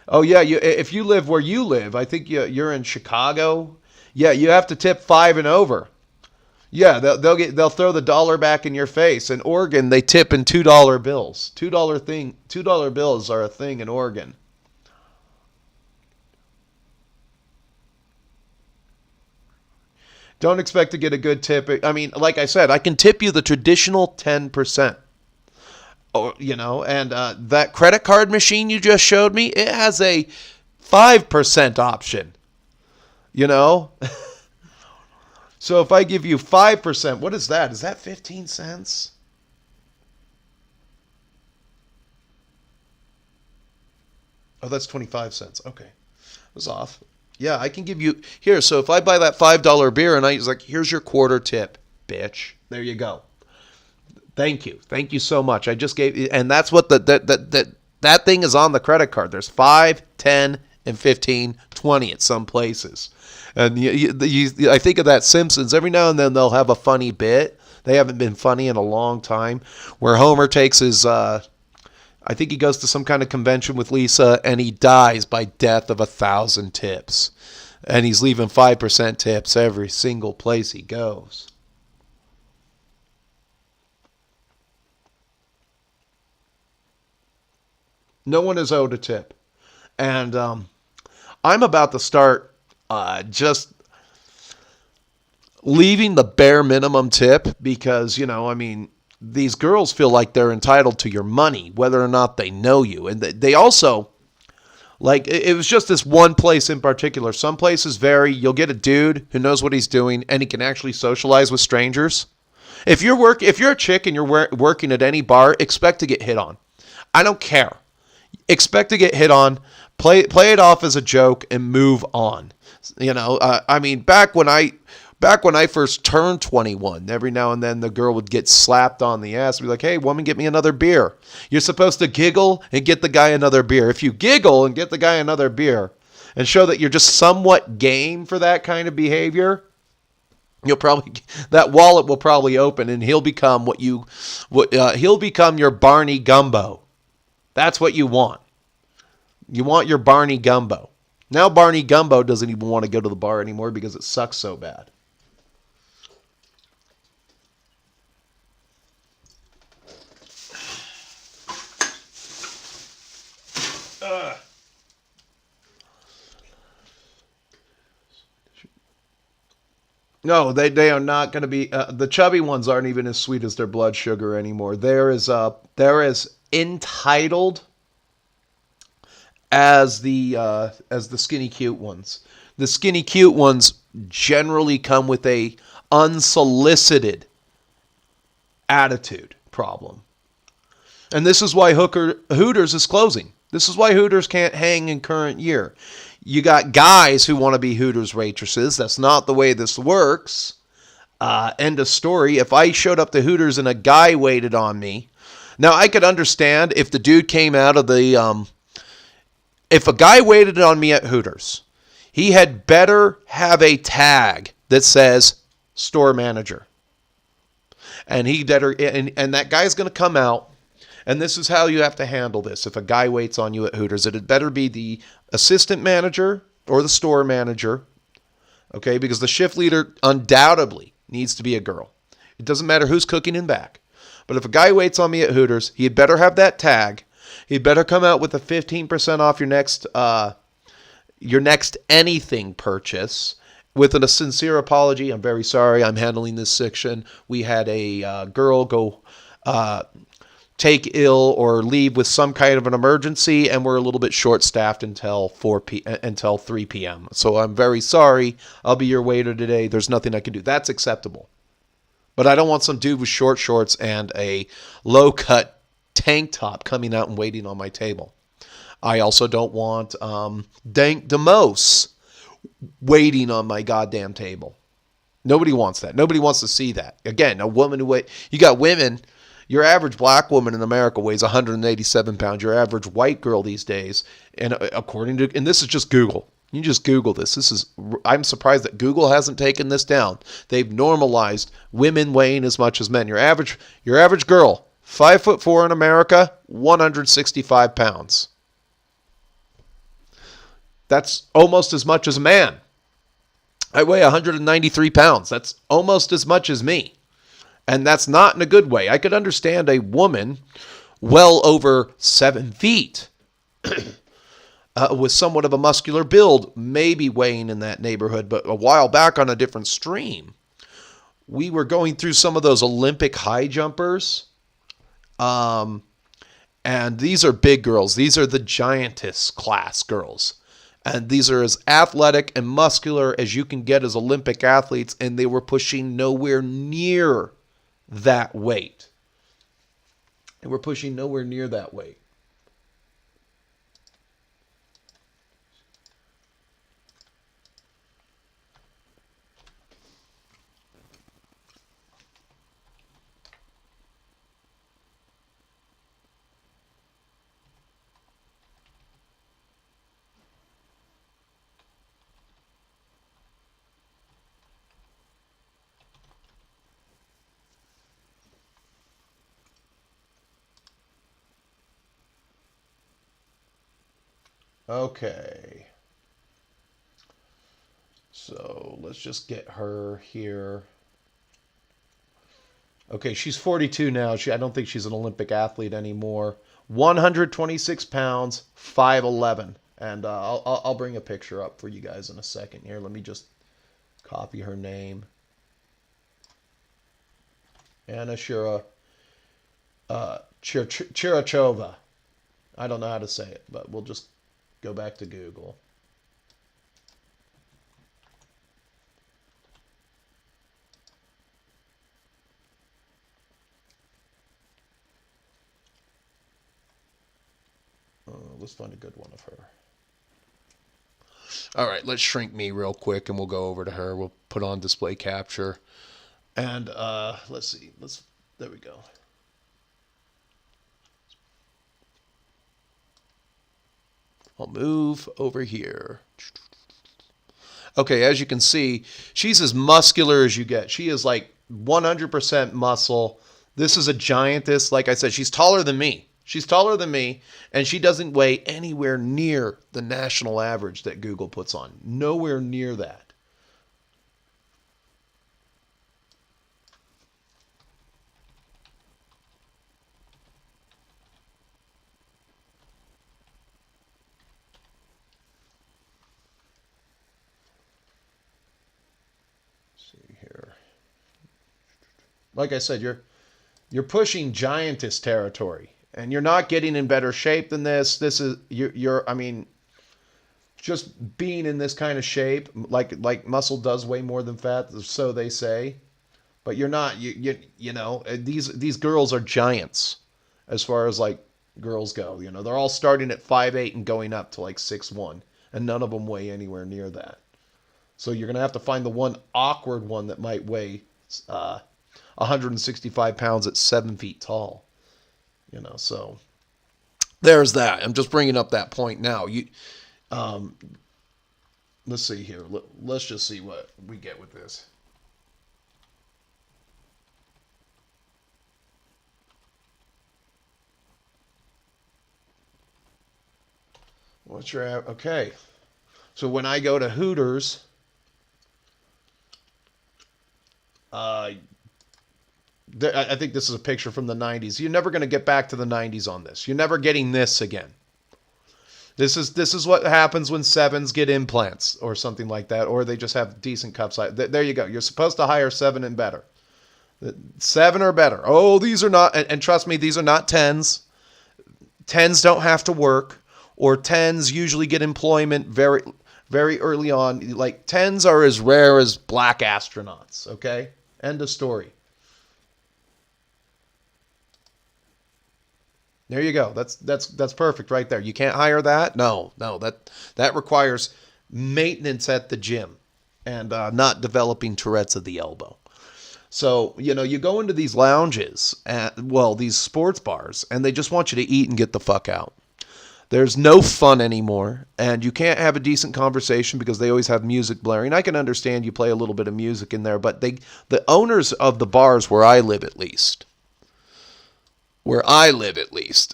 Oh yeah, if you live where you live, I think you're in Chicago. Yeah, you have to tip 5 and over. Yeah, they'll throw the dollar back in your face. In Oregon, they tip in $2 bills. $2 bills are a thing in Oregon. Don't expect to get a good tip. I mean, like I said, I can tip you the traditional 10%. Oh, and that credit card machine you just showed me, it has a 5% option. So if I give you 5%, what is that? Is that 15 cents? Oh, that's 25 cents. Okay. I was off. Yeah, I can give you here. So if I buy that $5 beer and I was like, here's your quarter tip, bitch. There you go. Thank you. Thank you so much. I just gave, and that's what that thing is on the credit card. There's 5, 10, and 15, 20 at some places. And I think of that Simpsons. Every now and then they'll have a funny bit. They haven't been funny in a long time. Where Homer takes his, I think he goes to some kind of convention with Lisa, and he dies by death of 1,000 tips. And he's leaving 5% tips every single place he goes. No one is owed a tip. And I'm about to start just leaving the bare minimum tip because, these girls feel like they're entitled to your money, whether or not they know you. And they also, like, it was just this one place in particular. Some places vary. You'll get a dude who knows what he's doing, and he can actually socialize with strangers. If you're a chick and you're working at any bar, expect to get hit on. I don't care. Expect to get hit on. Play it off as a joke and move on. Back when I first turned 21, every now and then the girl would get slapped on the ass and be like, hey, woman, get me another beer. You're supposed to giggle and get the guy another beer. If you giggle and get the guy another beer and show that you're just somewhat game for that kind of behavior, that wallet will probably open and he'll become he'll become your Barney Gumbo. That's what you want. You want your Barney Gumbo. Now Barney Gumbo doesn't even want to go to the bar anymore because it sucks so bad. No, they are not going to be. The chubby ones aren't even as sweet as their blood sugar anymore. They're as entitled as the skinny cute ones. The skinny cute ones generally come with a unsolicited attitude problem, and this is why Hooters is closing. This is why Hooters can't hang in current year. You got guys who want to be Hooters waitresses. That's not the way this works. End of story. If I showed up to Hooters and a guy waited on me, now I could understand if the dude came out of the, if a guy waited on me at Hooters, he had better have a tag that says store manager. And and that guy's going to come out. And this is how you have to handle this. If a guy waits on you at Hooters, it had better be the assistant manager or the store manager, okay? Because the shift leader undoubtedly needs to be a girl. It doesn't matter who's cooking in back. But if a guy waits on me at Hooters, he had better have that tag He better come out with a 15% off your next anything purchase with a sincere apology. I'm very sorry. I'm handling this section. We had a girl go take ill or leave with some kind of an emergency, and we're a little bit short-staffed until 3 p.m. So I'm very sorry. I'll be your waiter today. There's nothing I can do. That's acceptable. But I don't want some dude with short shorts and a low-cut tank top coming out and waiting on my table. I also don't want Dank DeMose waiting on my goddamn table. Nobody wants that. Nobody wants to see that. Again, a woman who you got women. Your average black woman in America weighs 187 pounds. Your average white girl these days, and and this is just Google. You just Google this. I'm surprised that Google hasn't taken this down. They've normalized women weighing as much as men. Your average girl, 5'4" in America, 165 pounds. That's almost as much as a man. I weigh 193 pounds. That's almost as much as me. And that's not in a good way. I could understand a woman well over 7 feet with somewhat of a muscular build, maybe weighing in that neighborhood. But a while back on a different stream, we were going through some of those Olympic high jumpers. And these are big girls. These are the giantess class girls. And these are as athletic and muscular as you can get as Olympic athletes. And they were pushing nowhere near that weight. They were pushing nowhere near that weight. Okay. So let's just get her here. Okay, she's 42 now. I don't think she's an Olympic athlete anymore. 126 pounds, 5'11". And I'll bring a picture up for you guys in a second here. Let me just copy her name. Anna Chirachova. I don't know how to say it, but we'll just go back to Google. Let's find a good one of her. All right, let's shrink me real quick, and we'll go over to her. We'll put on display capture, and let's see. There we go. I'll move over here. Okay, as you can see, she's as muscular as you get. She is like 100% muscle. This is a giantess. Like I said, she's taller than me. She's taller than me, and she doesn't weigh anywhere near the national average that Google puts on. Nowhere near that. Like I said, you're pushing giantess territory, and you're not getting in better shape than this. This is I mean, just being in this kind of shape, like muscle does weigh more than fat, so they say, but you're not. You know, these girls are giants as far as like girls go. You know, they're all starting at 5'8" and going up to like 6'1", and none of them weigh anywhere near that. So you're gonna have to find the one awkward one that might weigh 165 pounds at 7 feet tall. You know, so there's that. I'm just bringing up that point now. Let's see here. Let's just see what we get with this. What's your okay? So when I go to Hooters, I think this is a picture from the 90s. You're never going to get back to the 90s on this. You're never getting this again. This is what happens when sevens get implants or something like that, or they just have decent cup size. There you go. You're supposed to hire seven and better. Seven or better. Oh, these are not, and trust me, these are not tens. Tens don't have to work, or tens usually get employment very, very early on. Like tens are as rare as black astronauts. Okay, end of story. There you go. That's perfect right there. You can't hire that. No, no, that requires maintenance at the gym and not developing Tourette's of the elbow. So, you go into these lounges, these sports bars, and they just want you to eat and get the fuck out. There's no fun anymore, and you can't have a decent conversation because they always have music blaring. I can understand you play a little bit of music in there, but the owners of the bars where I live at least,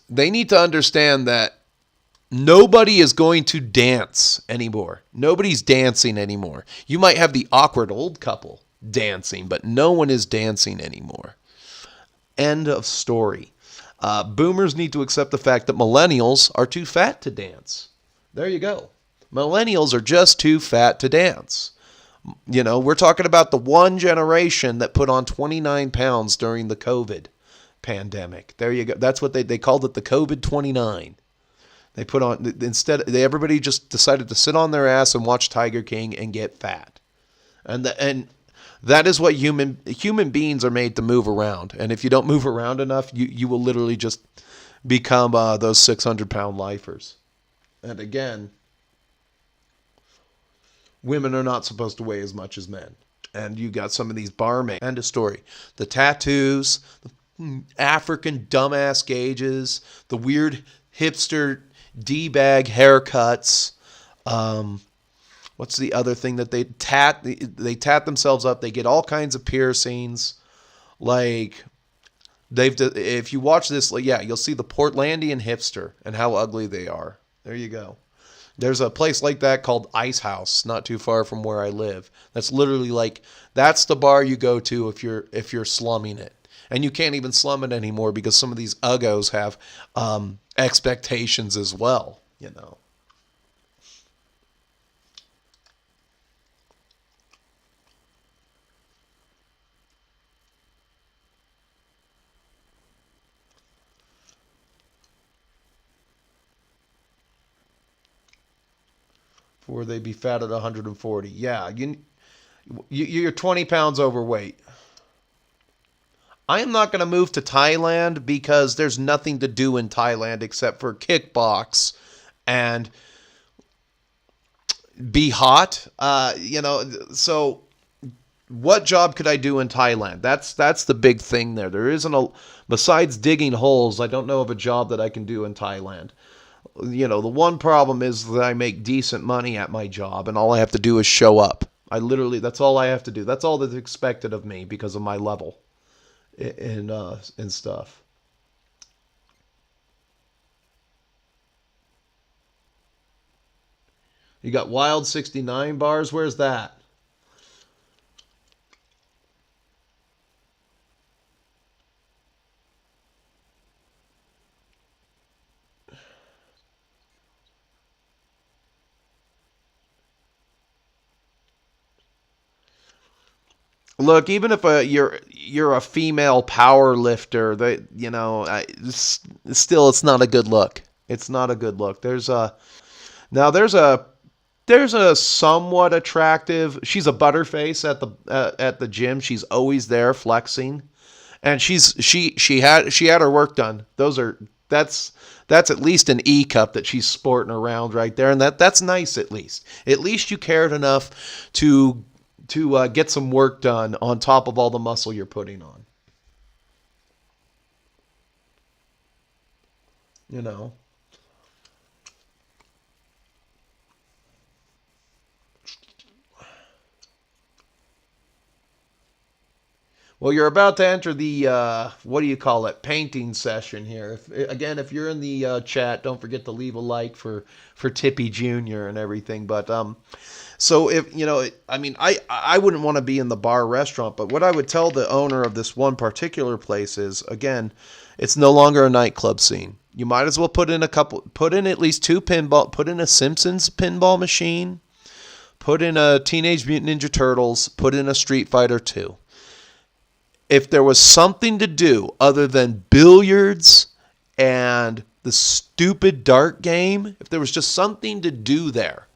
they need to understand that nobody is going to dance anymore. Nobody's dancing anymore. You might have the awkward old couple dancing, but no one is dancing anymore. End of story. Boomers need to accept the fact that millennials are too fat to dance. There you go. Millennials are just too fat to dance. We're talking about the one generation that put on 29 pounds during the COVID pandemic. There you go. That's what they called it, the COVID 29. They put on, everybody just decided to sit on their ass and watch Tiger King and get fat. And that is what human beings are made to move around. And if you don't move around enough, you will literally just become those 600-pound lifers. And again, women are not supposed to weigh as much as men. And you got some of these barmaids. End of story. The tattoos, the African dumbass gauges, the weird hipster D-bag haircuts. What's the other thing that they tat? They tat themselves up. They get all kinds of piercings. Like if you watch this, you'll see the Portlandian hipster and how ugly they are. There you go. There's a place like that called Ice House, not too far from where I live. That's literally that's the bar you go to if you're slumming it. And you can't even slum it anymore because some of these uggos have expectations as well, Before they be fat at 140. Yeah, you're 20 pounds overweight. I am not going to move to Thailand because there's nothing to do in Thailand except for kickbox and be hot. So what job could I do in Thailand? That's the big thing there. There isn't besides digging holes, I don't know of a job that I can do in Thailand. The one problem is that I make decent money at my job and all I have to do is show up. That's all I have to do. That's all that's expected of me because of my level and stuff. You got Wild 69 bars. Where's that? Look, even if you're a female power lifter, still it's not a good look. It's not a good look. Now there's a somewhat attractive. She's a butterface at the gym. She's always there flexing, and she had her work done. That's at least an E cup that she's sporting around right there, and that's nice at least. At least you cared enough to get some work done on top of all the muscle you're putting on. You know. Well, you're about to enter the what do you call it? Painting session here. If you're in the chat, don't forget to leave a like for Tippy Jr. and everything. But so if I mean, I wouldn't want to be in the bar restaurant, but what I would tell the owner of this one particular place is, again, it's no longer a nightclub scene. You might as well put in at least two pinball, put in a Simpsons pinball machine, put in a Teenage Mutant Ninja Turtles, put in a Street Fighter 2. If there was something to do other than billiards and the stupid dart game, if there was just something to do there,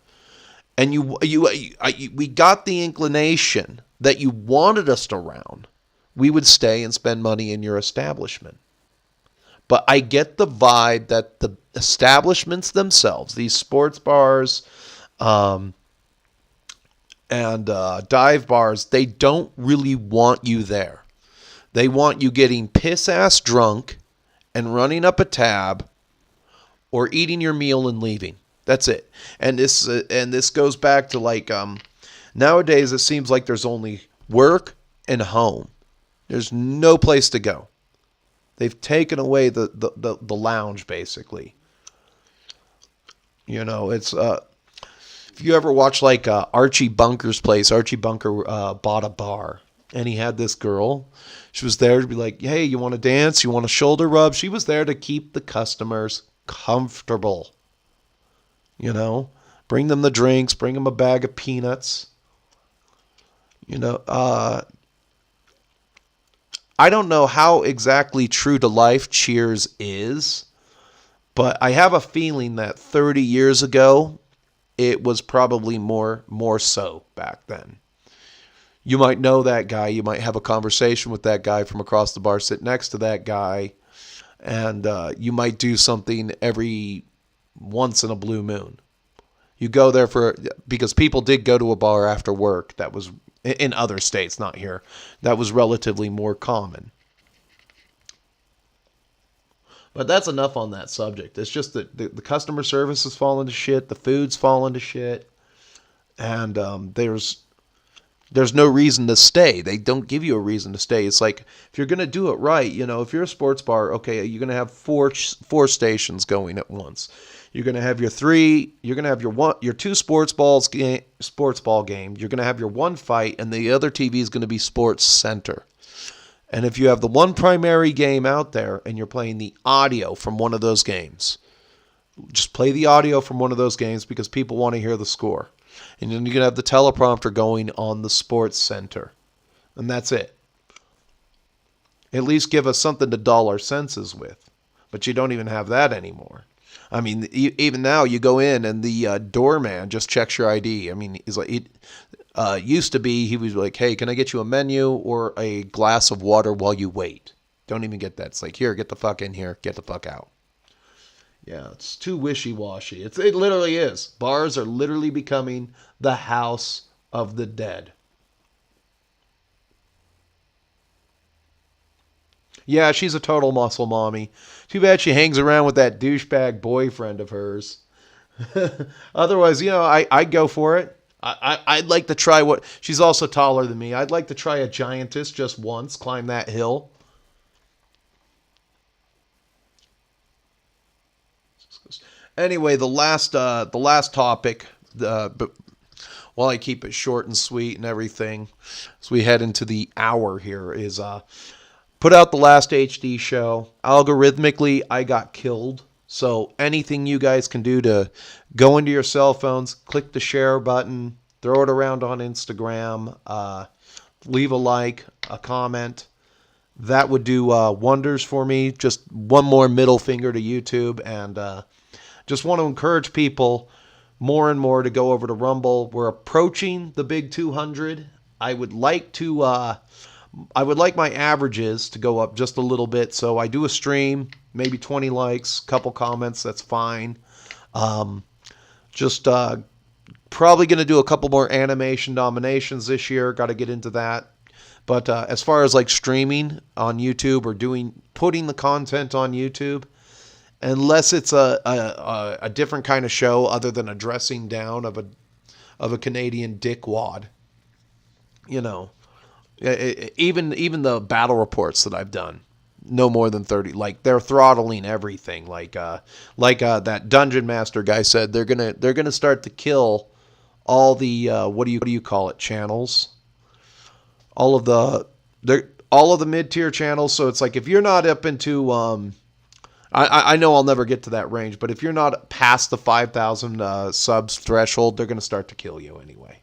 and we got the inclination that you wanted us around, we would stay and spend money in your establishment. But I get the vibe that the establishments themselves, these sports bars and dive bars, they don't really want you there. They want you getting piss-ass drunk and running up a tab or eating your meal and leaving. That's it. And this goes back to like nowadays it seems like there's only work and home. There's no place to go. They've taken away the lounge, basically. It's if you ever watch like Archie Bunker's place, Archie Bunker bought a bar, and he had this girl. She was there to be like, hey, you want to dance? You want a shoulder rub? She was there to keep the customers comfortable. Bring them the drinks, bring them a bag of peanuts. I don't know how exactly true to life Cheers is, but I have a feeling that 30 years ago, it was probably more so back then. You might know that guy. You might have a conversation with that guy from across the bar, sit next to that guy, and you might do something every once in a blue moon. You go there because people did go to a bar after work. That was in other states, not here. That was relatively more common. But that's enough on that subject. It's just that the customer service has fallen to shit. The food's fallen to shit. And there's no reason to stay. They don't give you a reason to stay. It's like, if you're going to do it right, if you're a sports bar, okay, you're going to have four stations going at once. You're going to have your two sports ball game. You're going to have your one fight, and the other TV is going to be Sports Center. And if you have the one primary game out there and you're playing the audio from one of those games, just play the audio from one of those games because people want to hear the score. And then you're going to have the teleprompter going on the Sports Center. And that's it. At least give us something to dull our senses with. But you don't even have that anymore. I mean, even now you go in and the doorman just checks your ID. I mean, he's like, used to be, he was like, hey, can I get you a menu or a glass of water while you wait? Don't even get that. It's like, here, get the fuck in here, get the fuck out. Yeah, it's too wishy-washy. It literally is. Bars are literally becoming the house of the dead. Yeah, she's a total muscle mommy. Too bad she hangs around with that douchebag boyfriend of hers. Otherwise, I'd go for it. I'd like to try what... She's also taller than me. I'd like to try a giantess just once, climb that hill. Anyway, the last topic, but while I keep it short and sweet and everything, as we head into the hour here, is put out the last HD show. Algorithmically, I got killed. So anything you guys can do to go into your cell phones, click the share button, throw it around on Instagram, leave a like, a comment. That would do wonders for me. Just one more middle finger to YouTube, and just want to encourage people more and more to go over to Rumble. We're approaching the big 200. I would like my averages to go up just a little bit. So I do a stream, maybe 20 likes, couple comments. That's fine. Just probably going to do a couple more animation nominations this year. Got to get into that. But as far as like streaming on YouTube or putting the content on YouTube, unless it's a different kind of show other than a dressing down of a Canadian dickwad, Even the battle reports that I've done, no more than 30. Like they're throttling everything. Like that dungeon master guy said, they're gonna start to kill all the what do you call it, channels, all of the mid tier channels. So it's like if you're not up into I know I'll never get to that range, but if you're not past the 5,000 subs threshold, they're gonna start to kill you anyway.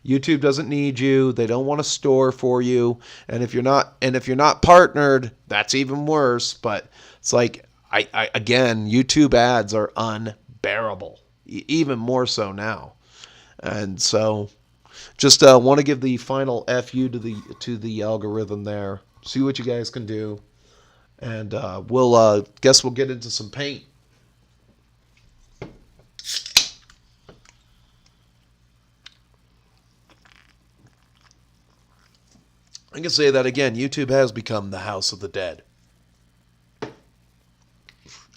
YouTube doesn't need you. They don't want to store for you. And if you're not partnered, that's even worse. But it's like again, YouTube ads are unbearable, even more so now. And so, just want to give the final FU to the algorithm there. See what you guys can do, and we'll get into some paint. I can say that again. YouTube has become the house of the dead.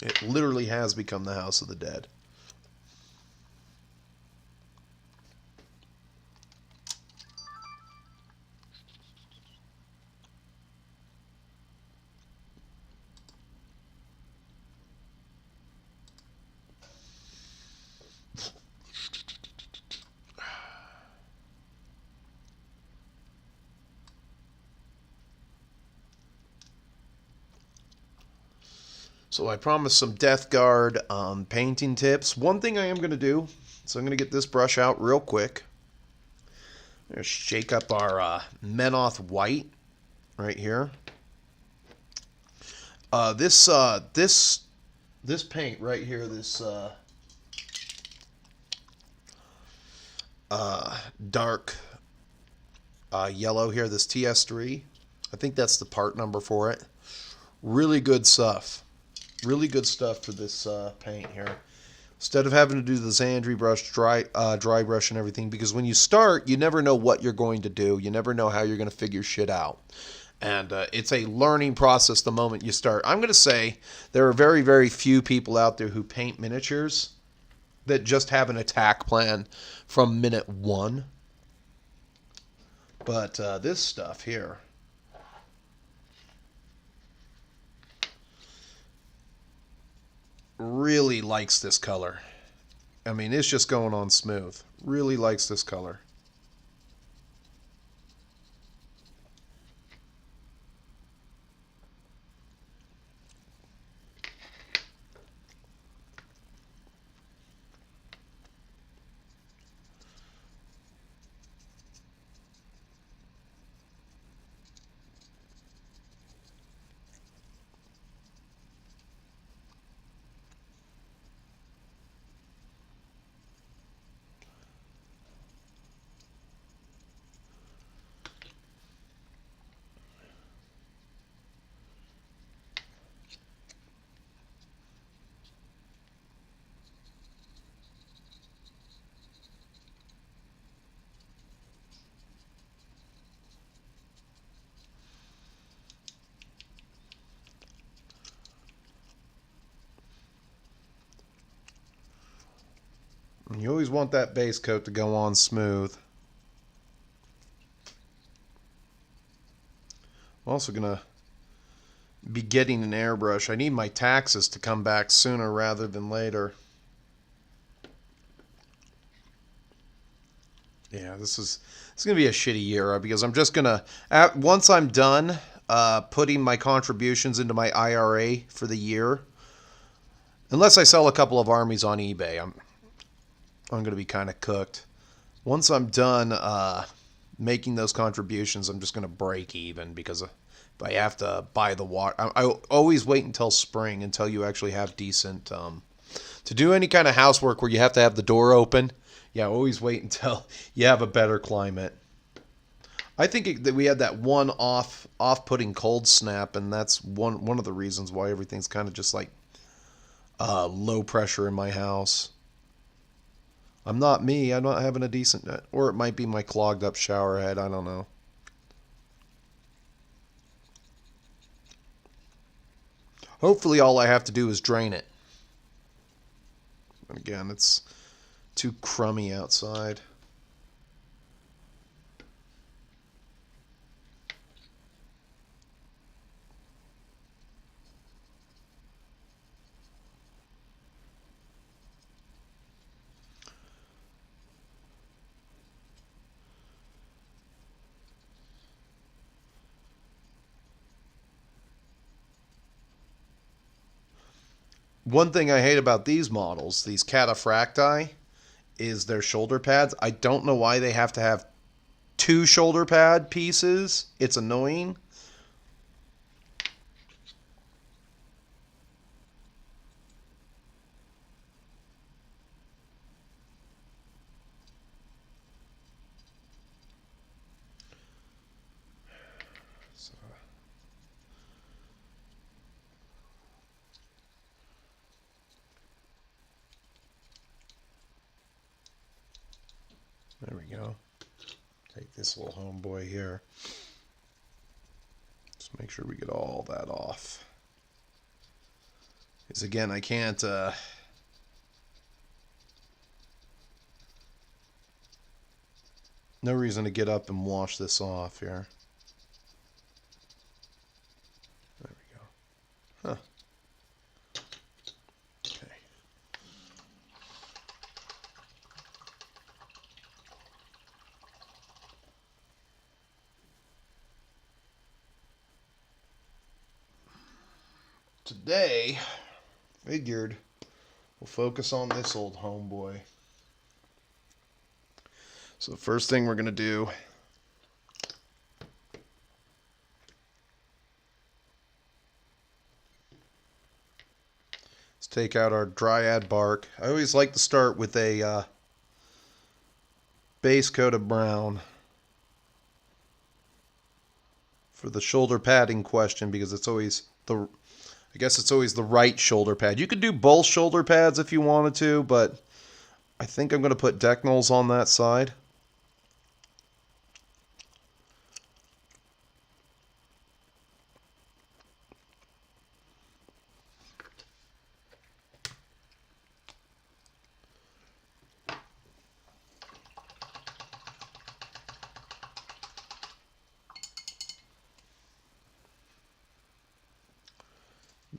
It literally has become the house of the dead. So I promised some Death Guard painting tips. One thing I am going to do, so I'm going to get this brush out real quick. I'm going to shake up our Menoth White right here. This paint right here, this dark yellow here, this TS3. I think that's the part number for it. Really good stuff. Really good stuff for this paint here. Instead of having to do the Xandri brush, dry brush and everything, because when you start, you never know what you're going to do. You never know how you're going to figure shit out. And it's a learning process the moment you start. I'm going to say there are very, very few people out there who paint miniatures that just have an attack plan from minute one. But this stuff here, really likes this color. I mean, it's just going on smooth. Really likes this color. And you always want that base coat to go on smooth. I'm also going to be getting an airbrush. I need my taxes to come back sooner rather than later. Yeah, this is going to be a shitty year because I'm just going to, once I'm done putting my contributions into my IRA for the year, unless I sell a couple of armies on eBay, I'm going to be kind of cooked. Once I'm done making those contributions, I'm just going to break even because if I have to buy the water. I always wait until spring until you actually have decent to do any kind of housework where you have to have the door open. Yeah, always wait until you have a better climate. I think that we had that one off-putting cold snap, and that's one of the reasons why everything's kind of just like low pressure in my house. I'm not having a decent, or it might be my clogged up shower head. I don't know. Hopefully all I have to do is drain it. Again, it's too crummy outside. One thing I hate about these models, these cataphracti, is their shoulder pads. I don't know why they have to have two shoulder pad pieces. It's annoying. So, there we go. Take this little homeboy here. Just make sure we get all that off. Because again, I can't... no reason to get up and wash this off here. There we go. Huh. Okay. Today, figured we'll focus on this old homeboy. So the first thing we're going to do is take out our dryad bark. I always like to start with a base coat of brown for the shoulder padding question, because it's always the... I guess it's always the right shoulder pad. You could do both shoulder pads if you wanted to, but I think I'm going to put Decknells on that side.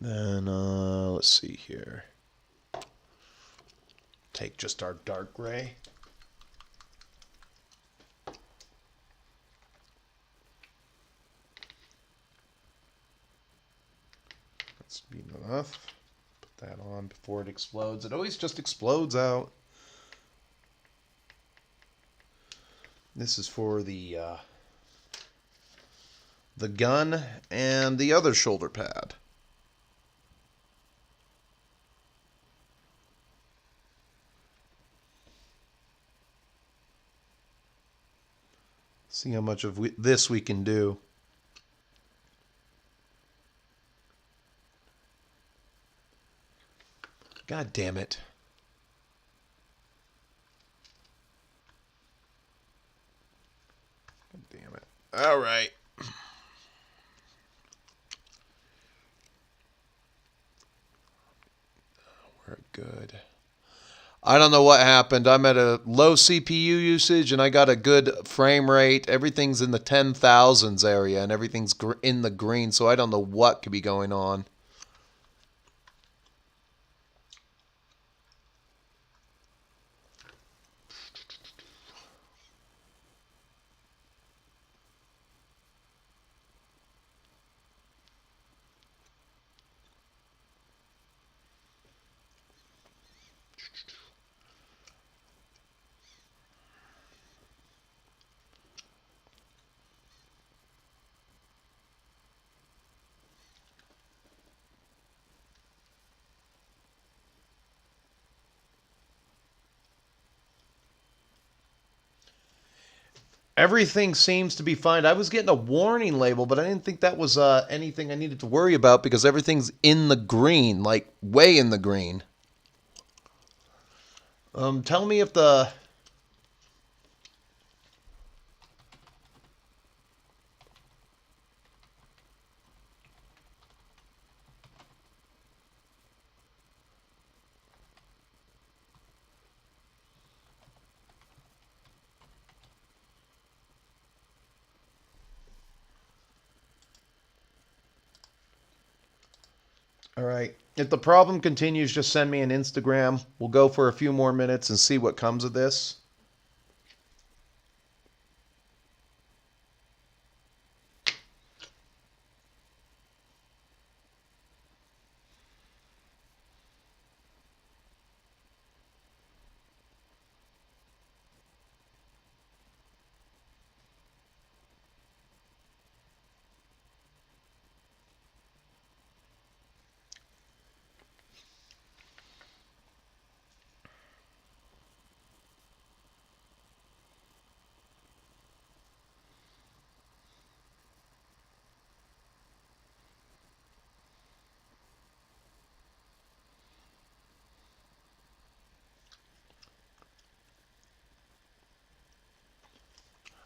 Then, let's see here. Take just our dark gray. That's enough. Put that on before it explodes. It always just explodes out. This is for the gun and the other shoulder pad. See how much of this we can do. God damn it. God damn it. All right. We're good. I don't know what happened. I'm at a low CPU usage and I got a good frame rate. Everything's in the 10,000s area and everything's in the green, so I don't know what could be going on. Everything seems to be fine. I was getting a warning label, but I didn't think that was anything I needed to worry about because everything's in the green, like way in the green. Tell me if the... All right. If the problem continues, just send me an Instagram. We'll go for a few more minutes and see what comes of this.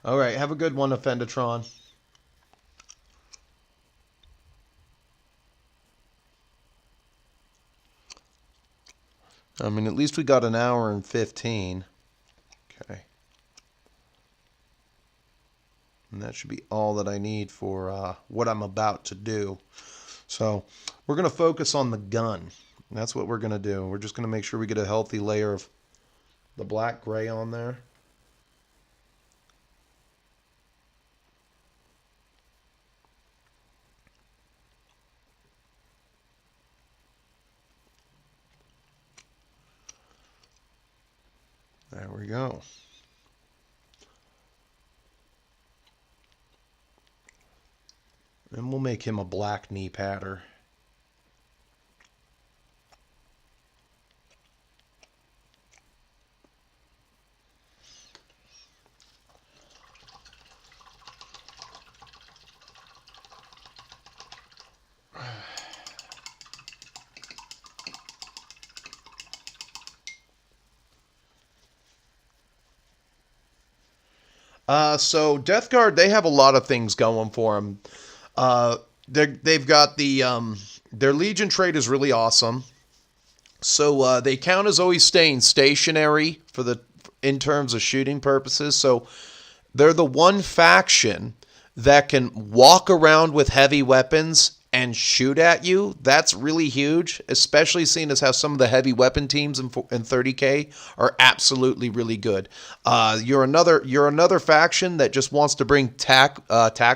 All right, have a good one, Offendatron. I mean, at least we got an hour and 15. Okay. And that should be all that I need for what I'm about to do. So we're going to focus on the gun. That's what we're going to do. We're just going to make sure we get a healthy layer of the black-gray on there. There we go. And we'll make him a black knee patter. So Death Guard, they have a lot of things going for them. They've got their Legion trait is really awesome. So they count as always staying stationary in terms of shooting purposes. So they're the one faction that can walk around with heavy weapons and shoot at you. That's really huge, especially seeing as how some of the heavy weapon teams in 30K are absolutely really good. You're another faction that just wants to bring tac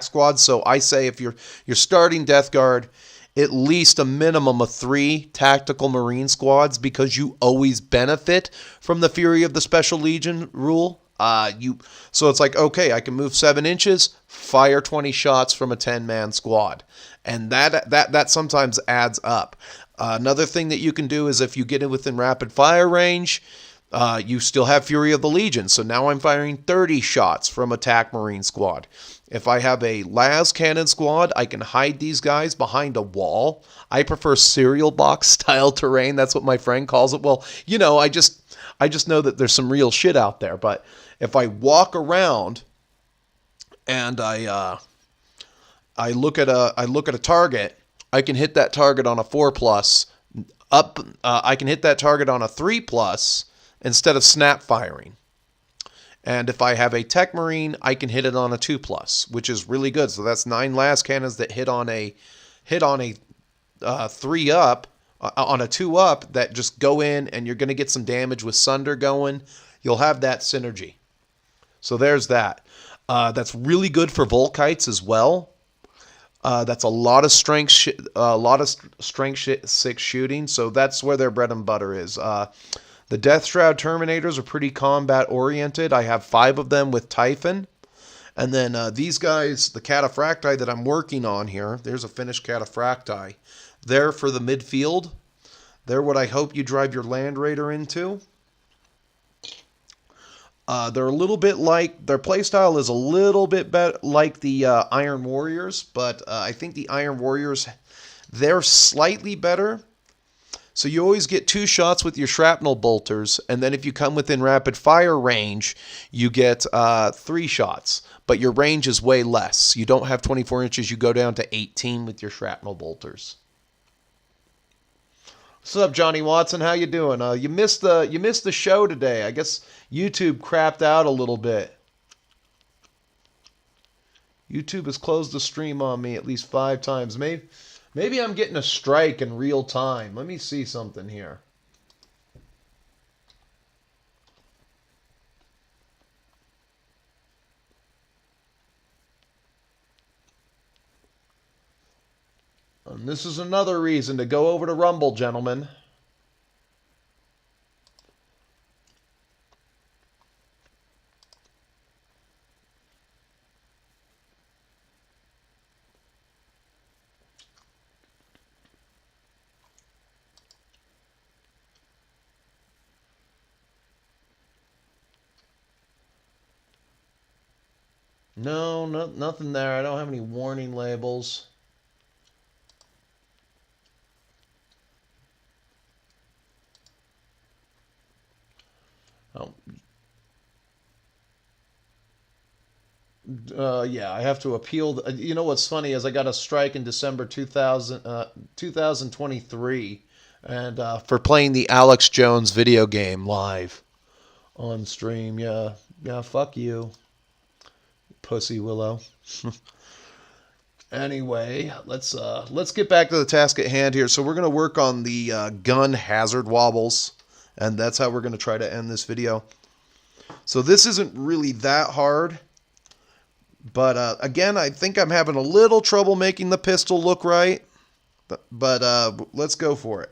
squads. So I say if you're starting Death Guard, at least a minimum of 3 tactical Marine squads, because you always benefit from the Fury of the Special Legion rule. So it's like, okay, I can move 7 inches, fire 20 shots from a 10-man squad. And that sometimes adds up. Another thing that you can do is if you get in within rapid fire range, you still have Fury of the Legion. So now I'm firing 30 shots from attack Marine squad. If I have a las cannon squad, I can hide these guys behind a wall. I prefer cereal box style terrain. That's what my friend calls it. Well, I just know that there's some real shit out there. But if I walk around and I look at a target, I can hit that target on a 4+. I can hit that target on a 3+ instead of snap firing. And if I have a Tech Marine, I can hit it on a 2+, which is really good. So that's 9 las cannons that hit on a 3-up, on a 2-up that just go in, and you're going to get some damage with Sunder going. You'll have that synergy. So there's that. That's really good for Volkites as well. That's a lot of strength 6 shooting. So that's where their bread and butter is. The Death Shroud Terminators are pretty combat-oriented. I have 5 of them with Typhon. And then these guys, the Cataphracti that I'm working on here, there's a finished Cataphracti. They're for the midfield. They're what I hope you drive your Land Raider into. They're a little bit like, their playstyle is a little bit better like the Iron Warriors, but I think the Iron Warriors, they're slightly better. So you always get 2 shots with your shrapnel bolters, and then if you come within rapid fire range, you get 3 shots. But your range is way less. You don't have 24 inches, you go down to 18 with your shrapnel bolters. What's up, Johnny Watson? How you doing? You missed the show today. I guess YouTube crapped out a little bit. YouTube has closed the stream on me at least 5 times. Maybe I'm getting a strike in real time. Let me see something here. And this is another reason to go over to Rumble, gentlemen. No, nothing there. I don't have any warning labels. Oh. Yeah, I have to appeal. You know what's funny is I got a strike in December 2023, and for playing the Alex Jones video game live on stream. Yeah, yeah, fuck you, pussy willow. Anyway, let's get back to the task at hand here. So we're gonna work on the gun hazard wobbles, and that's how we're gonna try to end this video. So this isn't really that hard, but again, I think I'm having a little trouble making the pistol look right. But let's go for it.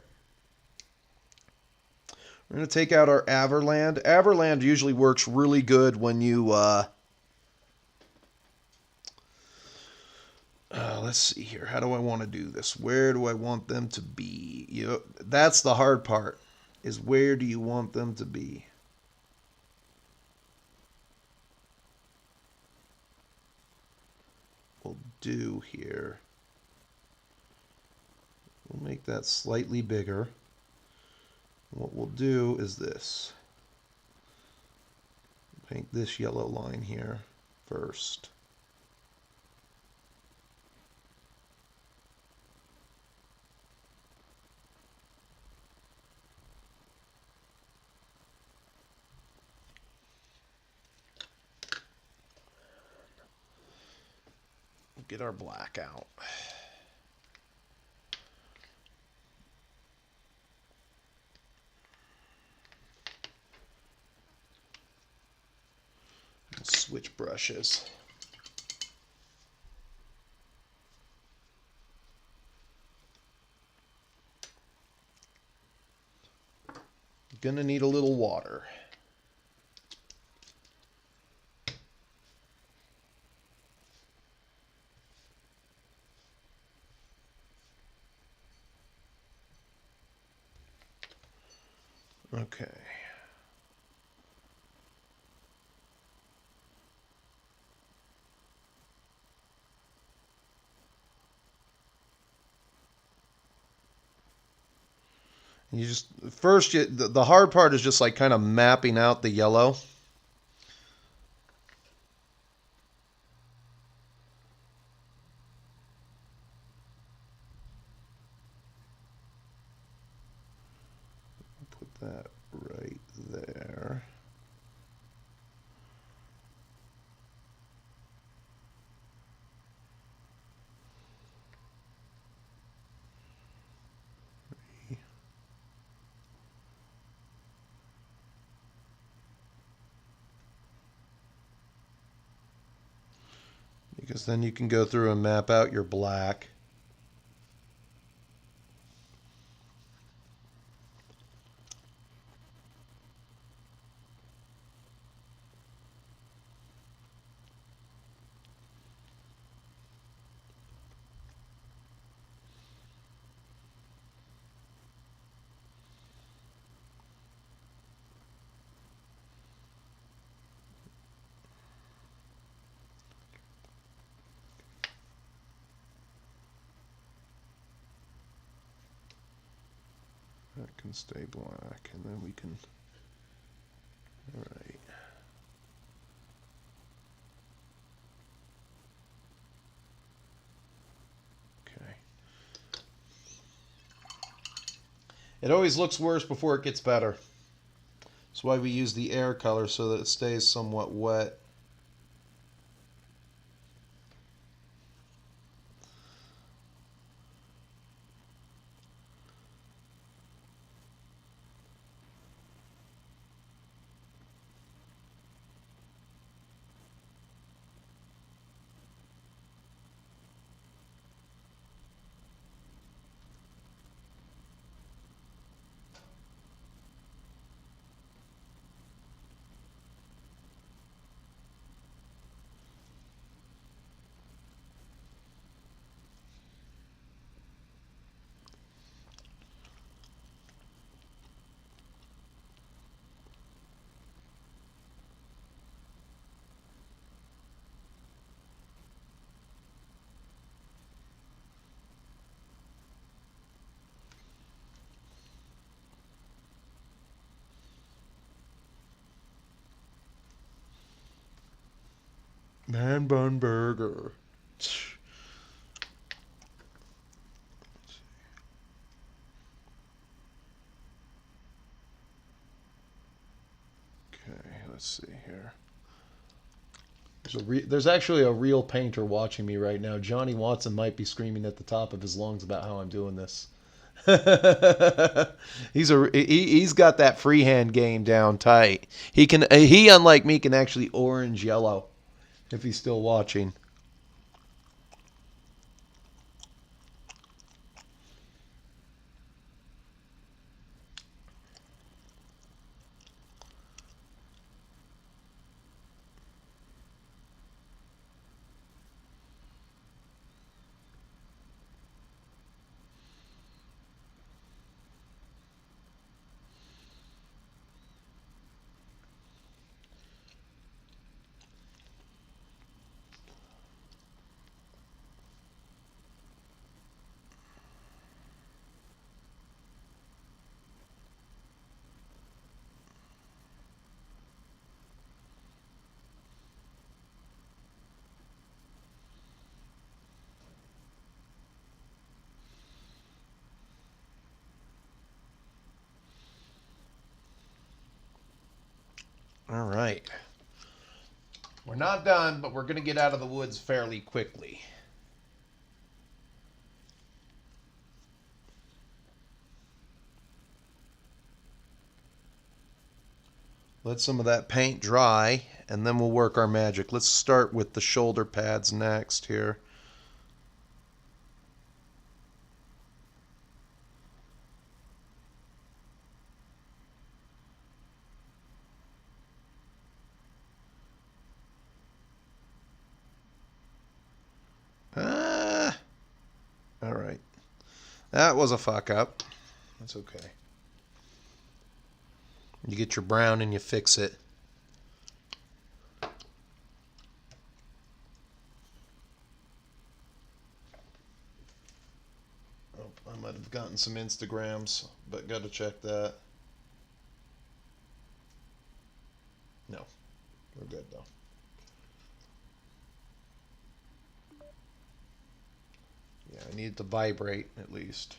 We're gonna take out our Averland. Averland usually works really good when you let's see here. How do I want to do this? Where do I want them to be? That's the hard part, is where do you want them to be? We'll do here. We'll make that slightly bigger. What we'll do is this. Paint this yellow line here first. Get our black out. Switch brushes. Gonna need a little water. Okay. You just first the hard part is just like kind of mapping out the yellow. Put that right there. Because then you can go through and map out your black. That can stay black, and then we can, all right. Okay. It always looks worse before it gets better. That's why we use the air color, so that it stays somewhat wet. Man bun burger. Okay, let's see here. There's actually a real painter watching me right now. Johnny Watson might be screaming at the top of his lungs about how I'm doing this. He's got that freehand game down tight. He unlike me can actually orange yellow if he's still watching. All right. We're not done, but we're going to get out of the woods fairly quickly. Let some of that paint dry, and then we'll work our magic. Let's start with the shoulder pads next here. All right. That was a fuck up. That's okay. You get your brown and you fix it. Oh, I might have gotten some Instagrams, but got to check that. No, we're good though. Yeah, I need it to vibrate at least.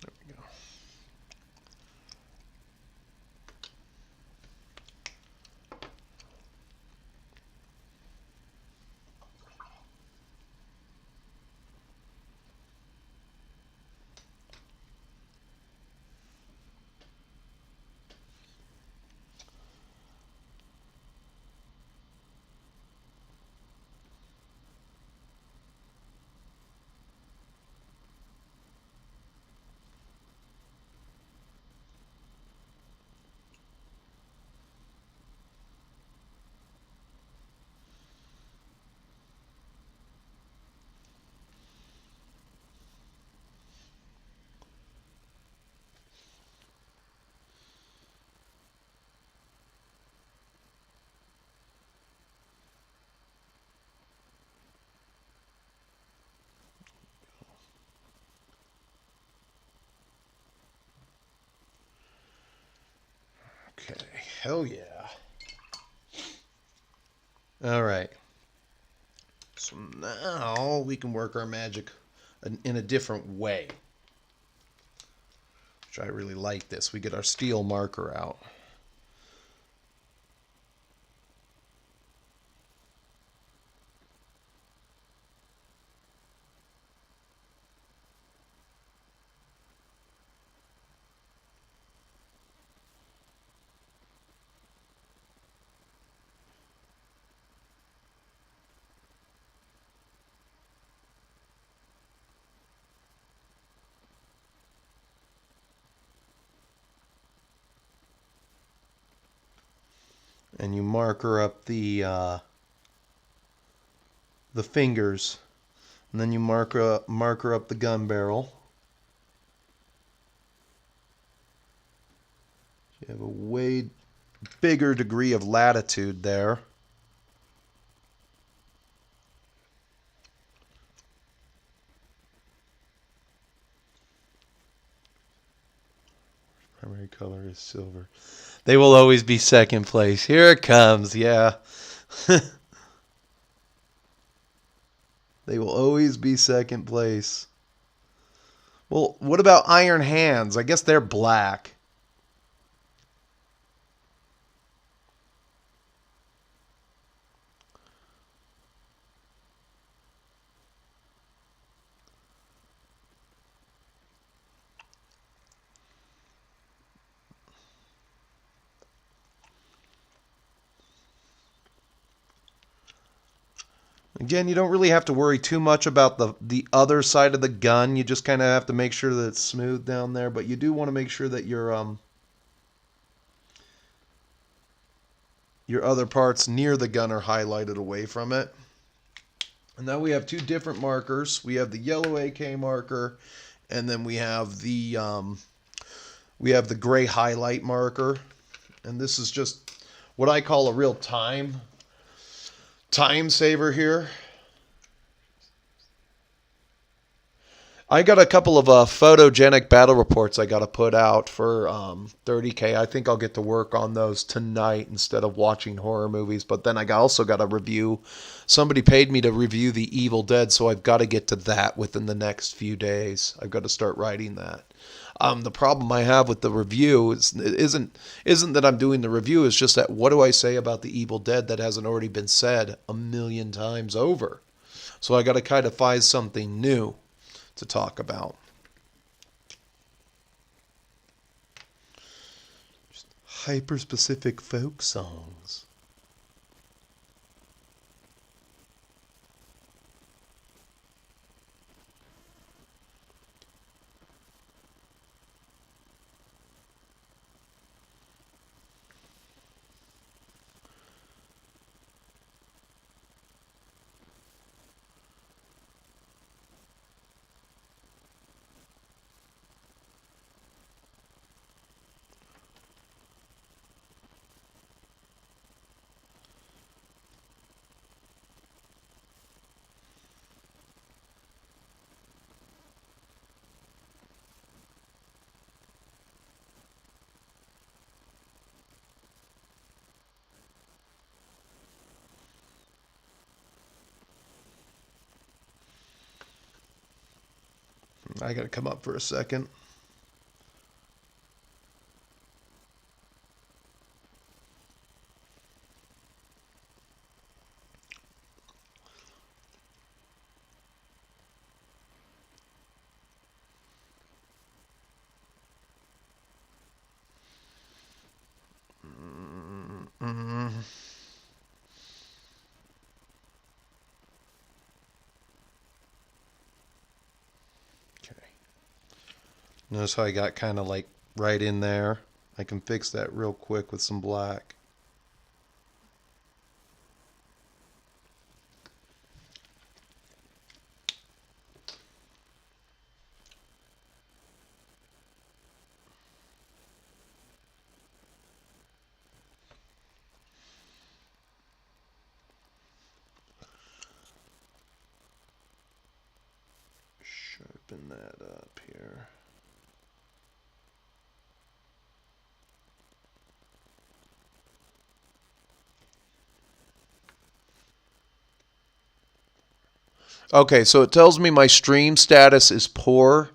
There we go. Okay, hell yeah. All right. So now we can work our magic in a different way. Which I really like this. We get our steel marker out. And you marker up the fingers, and then you marker up the gun barrel. We have a way bigger degree of latitude there. Primary color is silver. They will always be second place. Here it comes, yeah. They will always be second place. Well, what about Iron Hands? I guess they're black. Again, you don't really have to worry too much about the other side of the gun. You just kind of have to make sure that it's smooth down there, but you do want to make sure that your other parts near the gun are highlighted away from it. And now we have two different markers. We have the yellow AK marker, and then we have the gray highlight marker. And this is just what I call a real time saver here. I got a couple of photogenic battle reports I got to put out for 30K. I think I'll get to work on those tonight instead of watching horror movies. But then I also got a review. Somebody paid me to review The Evil Dead, so I've got to get to that within the next few days. I've got to start writing that. The problem I have with the review isn't that I'm doing the review. It's just that what do I say about The Evil Dead that hasn't already been said a million times over? So I got to kind of find something new to talk about. Just hyper-specific folk songs. I got to come up for a second. Notice how I got kind of like right in there. I can fix that real quick with some black. Sharpen that up here. Okay, so it tells me my stream status is poor.